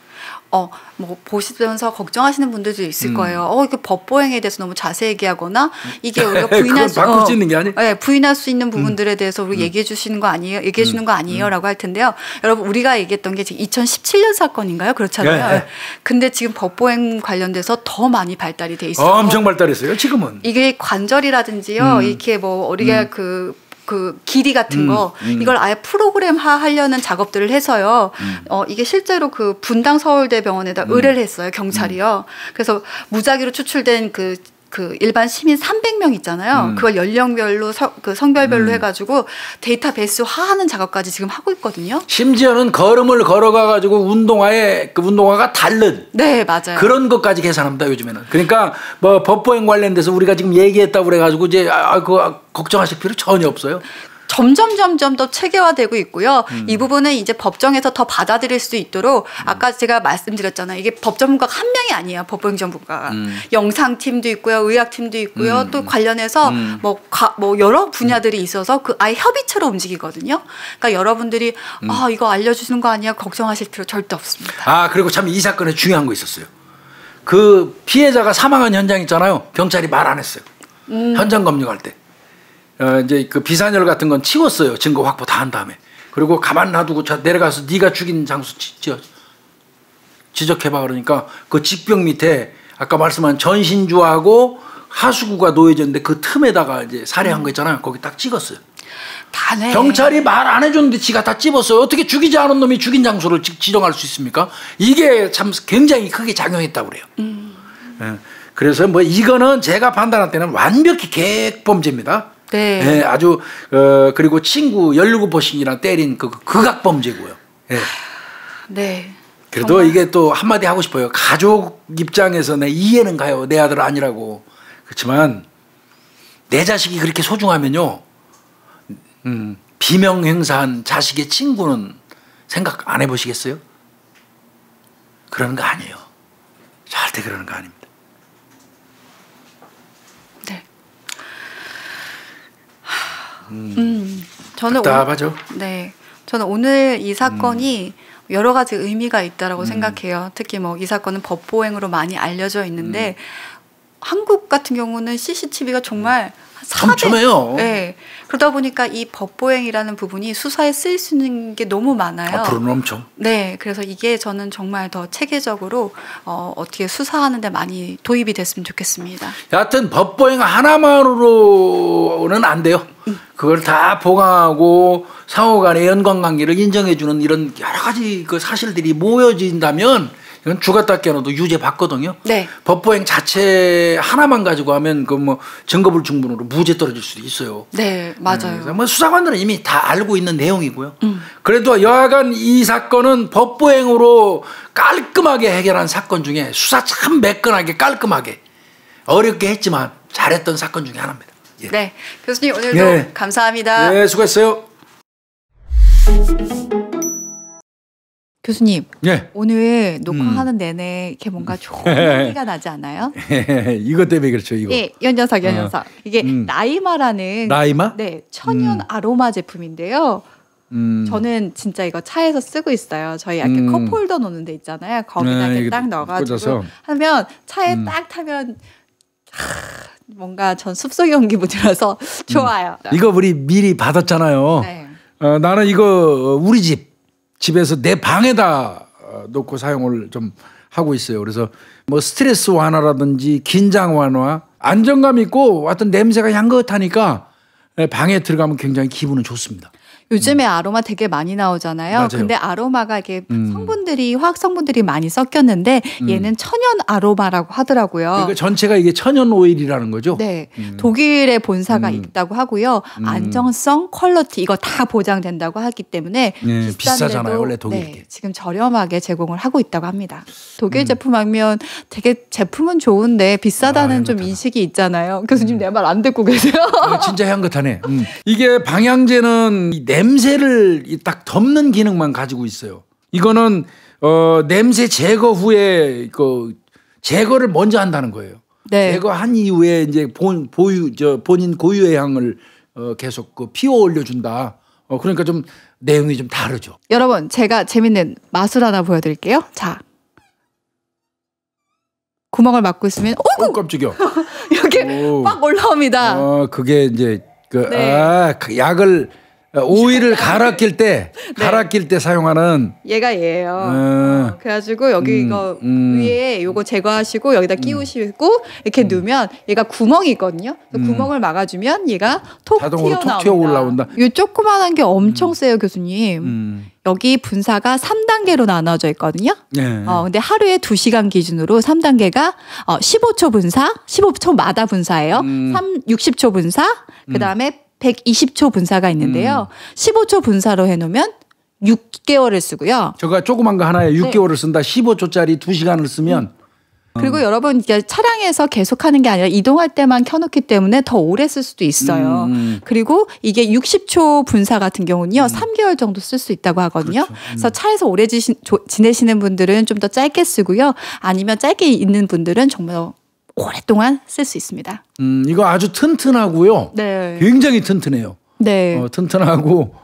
뭐 보시면서 걱정하시는 분들도 있을 거예요. 이게 법보행에 대해서 너무 자세히 얘기하거나 이게 우리가 부인할 수 바꿀 수 있는 게 아니에요. 네, 부인할 수 있는 부분들에 대해서 우리 얘기해 주시는 거 아니에요? 얘기해 주는 거 아니에요라고 할 텐데요. 여러분 우리가 얘기했던 게 지금 2017년 사건인가요? 그렇잖아요. 네. 근데 지금 법보행 관련돼서 더 많이 발달이 돼 있어요. 엄청 발달했어요 지금은. 이게 관절이라든지요. 이렇게 뭐 우리가 그 길이 같은 거 이걸 아예 프로그램화 하려는 작업들을 해서요. 이게 실제로 그 분당 서울대병원에다 의뢰를 했어요. 경찰이요. 그래서 무작위로 추출된 그 일반 시민 300명 있잖아요. 그걸 연령별로 그 성별별로 해가지고 데이터베이스화하는 작업까지 지금 하고 있거든요. 심지어는 걸음을 걸어가가지고 운동화에 그 운동화가 다른 네 맞아요. 그런 것까지 계산합니다 요즘에는. 그러니까 뭐 법보행 관련돼서 우리가 지금 얘기했다고 그래가지고 이제 그거 걱정하실 필요 전혀 없어요. 점점 더 체계화되고 있고요. 이 부분은 이제 법정에서 더 받아들일 수 있도록 아까 제가 말씀드렸잖아요. 이게 법 전문가가 한 명이 아니에요. 법보행 전문가가. 영상팀도 있고요. 의학팀도 있고요. 또 관련해서 뭐 여러 분야들이 있어서 그 아예 협의체로 움직이거든요. 그러니까 여러분들이 이거 알려주시는 거 아니야? 걱정하실 필요 절대 없습니다. 그리고 참 이 사건에 중요한 거 있었어요. 그 피해자가 사망한 현장 있잖아요. 경찰이 말 안 했어요. 현장 검증할 때. 이제 그 비산열 같은 건 치웠어요. 증거 확보 다 한 다음에. 그리고 가만 놔두고 내려가서 네가 죽인 장소 지적해봐 그러니까 그 직벽 밑에 아까 말씀한 전신주하고 하수구가 놓여졌는데 그 틈에다가 이제 살해한 거 있잖아요. 거기 딱 찍었어요. 다네. 경찰이 말 안 해줬는데 지가 다 찝었어요. 어떻게 죽이지 않은 놈이 죽인 장소를 지정할 수 있습니까? 이게 참 굉장히 크게 작용했다고 그래요. 그래서 뭐 이거는 제가 판단할 때는 완벽히 계획범죄입니다. 네. 네, 아주 그리고 친구 17번씩이나 때린 그 극악범죄고요. 네. 네. 그래도 정말. 이게 또 한마디 하고 싶어요. 가족 입장에서 내 이해는 가요. 내 아들 아니라고. 그렇지만 내 자식이 그렇게 소중하면요. 비명 행사한 자식의 친구는 생각 안 해보시겠어요? 그러는 거 아니에요. 절대 그러는 거 아닙니다. 네. 저는 답답하죠. 네. 저는 오늘 이 사건이 여러 가지 의미가 있다라고 생각해요. 특히 뭐 이 사건은 법보행으로 많이 알려져 있는데 한국 같은 경우는 CCTV가 정말 촘촘해요. 네. 그러다 보니까 이 법보행이라는 부분이 수사에 쓰일 수 있는 게 너무 많아요. 앞으로는 엄청. 네. 그래서 이게 저는 정말 더 체계적으로 어떻게 수사하는 데 많이 도입이 됐으면 좋겠습니다. 여하튼 법보행 하나만으로는 안 돼요. 그걸 다 보강하고 상호 간의 연관관계를 인정해주는 이런 여러 가지 그 사실들이 모여진다면 이건 죽었다 깨어나도 유죄 받거든요. 네. 법보행 자체 하나만 가지고 하면 그 뭐 증거불충분으로 무죄 떨어질 수도 있어요. 네, 맞아요. 뭐 수사관들은 이미 다 알고 있는 내용이고요. 그래도 여하간 이 사건은 법보행으로 깔끔하게 해결한 사건 중에 수사 참 매끈하게 깔끔하게 어렵게 했지만 잘했던 사건 중에 하나입니다. 예. 네, 교수님 오늘도 예. 감사합니다. 네, 수고했어요. 교수님, 예. 오늘 녹화하는 내내 이렇게 뭔가 좋은 향기가 나지 않아요? 이것 때문에 그렇죠, 이거. 예, 연녀석. 이게 나이마라는 나이마? 네, 천연 아로마 제품인데요. 저는 진짜 이거 차에서 쓰고 있어요. 저희 이렇게 컵홀더 놓는 데 있잖아요. 거기다 이렇게 딱 넣어가지고 꽂아서. 하면 차에 딱 타면 뭔가 전 숲속에 온 기분 들어서 좋아요. 이거 우리 미리 받았잖아요. 네. 나는 이거 우리 집에서 내 방에다 놓고 사용을 좀 하고 있어요. 그래서 뭐 스트레스 완화라든지 긴장 완화, 안정감 있고 어떤 냄새가 향긋하니까 방에 들어가면 굉장히 기분은 좋습니다. 요즘에 아로마 되게 많이 나오잖아요. 맞아요. 근데 아로마가 이게 성분들이 화학 성분들이 많이 섞였는데 얘는 천연 아로마라고 하더라고요. 그러니까 전체가 이게 천연 오일이라는 거죠. 네, 독일의 본사가 있다고 하고요. 안정성, 퀄리티 이거 다 보장된다고 하기 때문에 네, 비싸잖아요, 원래 독일 게. 네, 지금 저렴하게 제공을 하고 있다고 합니다. 독일 제품 하면 되게 제품은 좋은데 비싸다는 좀 인식이 있잖아요. 교수님 내 말 안 듣고 계세요? 진짜 향긋하네. 이게 방향제는 이 냄새를 딱 덮는 기능만 가지고 있어요. 이거는 냄새 제거 후에 그 제거를 먼저 한다는 거예요. 네. 제거한 이후에 이제 본인 고유의 향을 계속 피워 올려준다. 그러니까 좀 내용이 좀 다르죠. 여러분, 제가 재밌는 마술 하나 보여드릴게요. 자, 구멍을 막고 있으면 깜짝이야. 이렇게 막 올라옵니다. 그게 이제 네. 그 약을 오일을 갈아 낄 때 사용하는 얘예요. 그래가지고 여기 이거 위에 요거 제거하시고 여기다 끼우시고 이렇게 넣으면 얘가 구멍이 있거든요. 구멍을 막아주면 얘가 톡 자동으로 튀어나옵니다. 톡 튀어 올라온다. 이 조그만한 게 엄청 세요, 교수님. 여기 분사가 3단계로 나눠져 있거든요. 네. 근데 하루에 2시간 기준으로 3단계가 15초 분사, 15초마다 분사예요. 60초 분사, 그 다음에 120초 분사가 있는데요. 15초 분사로 해놓으면 6개월을 쓰고요. 저가 조그만 거 하나에 6개월을 쓴다. 15초짜리 2시간을 쓰면. 그리고 여러분 이게 차량에서 계속 하는 게 아니라 이동할 때만 켜놓기 때문에 더 오래 쓸 수도 있어요. 그리고 이게 60초 분사 같은 경우는요. 3개월 정도 쓸 수 있다고 하거든요. 그렇죠. 그래서 차에서 오래 지내시는 분들은 좀 더 짧게 쓰고요. 아니면 짧게 있는 분들은 정말 오랫동안 쓸 수 있습니다. 이거 아주 튼튼하고요. 네. 굉장히 튼튼해요. 네. 튼튼하고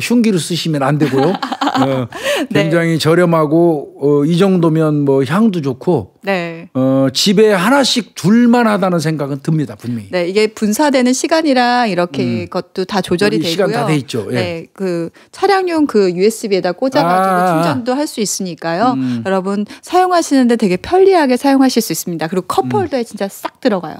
흉기로 쓰시면 안 되고요. 굉장히 네. 저렴하고 이 정도면 뭐 향도 좋고 네. 집에 하나씩 둘만 하다는 생각은 듭니다. 분명히. 네, 이게 분사되는 시간이랑 이렇게 것도 다 조절이 되고요. 시간 다 돼 있죠. 예. 네, 그 차량용 그 USB에다 꽂아가지고 충전도 할 수 있으니까요. 여러분 사용하시는데 되게 편리하게 사용하실 수 있습니다. 그리고 컵홀더에 진짜 싹 들어가요.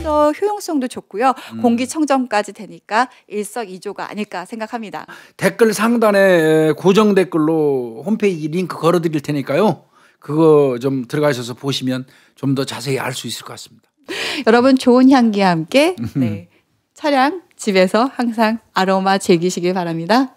더 효용성도 좋고요. 공기청정까지 되니까 일석이조가 아닐까 생각합니다. 댓글 상단에 고정 댓글로 홈페이지 링크 걸어드릴 테니까요. 그거 좀 들어가셔서 보시면 좀 더 자세히 알 수 있을 것 같습니다. 여러분 좋은 향기와 함께 네, 차량 집에서 항상 아로마 즐기시길 바랍니다.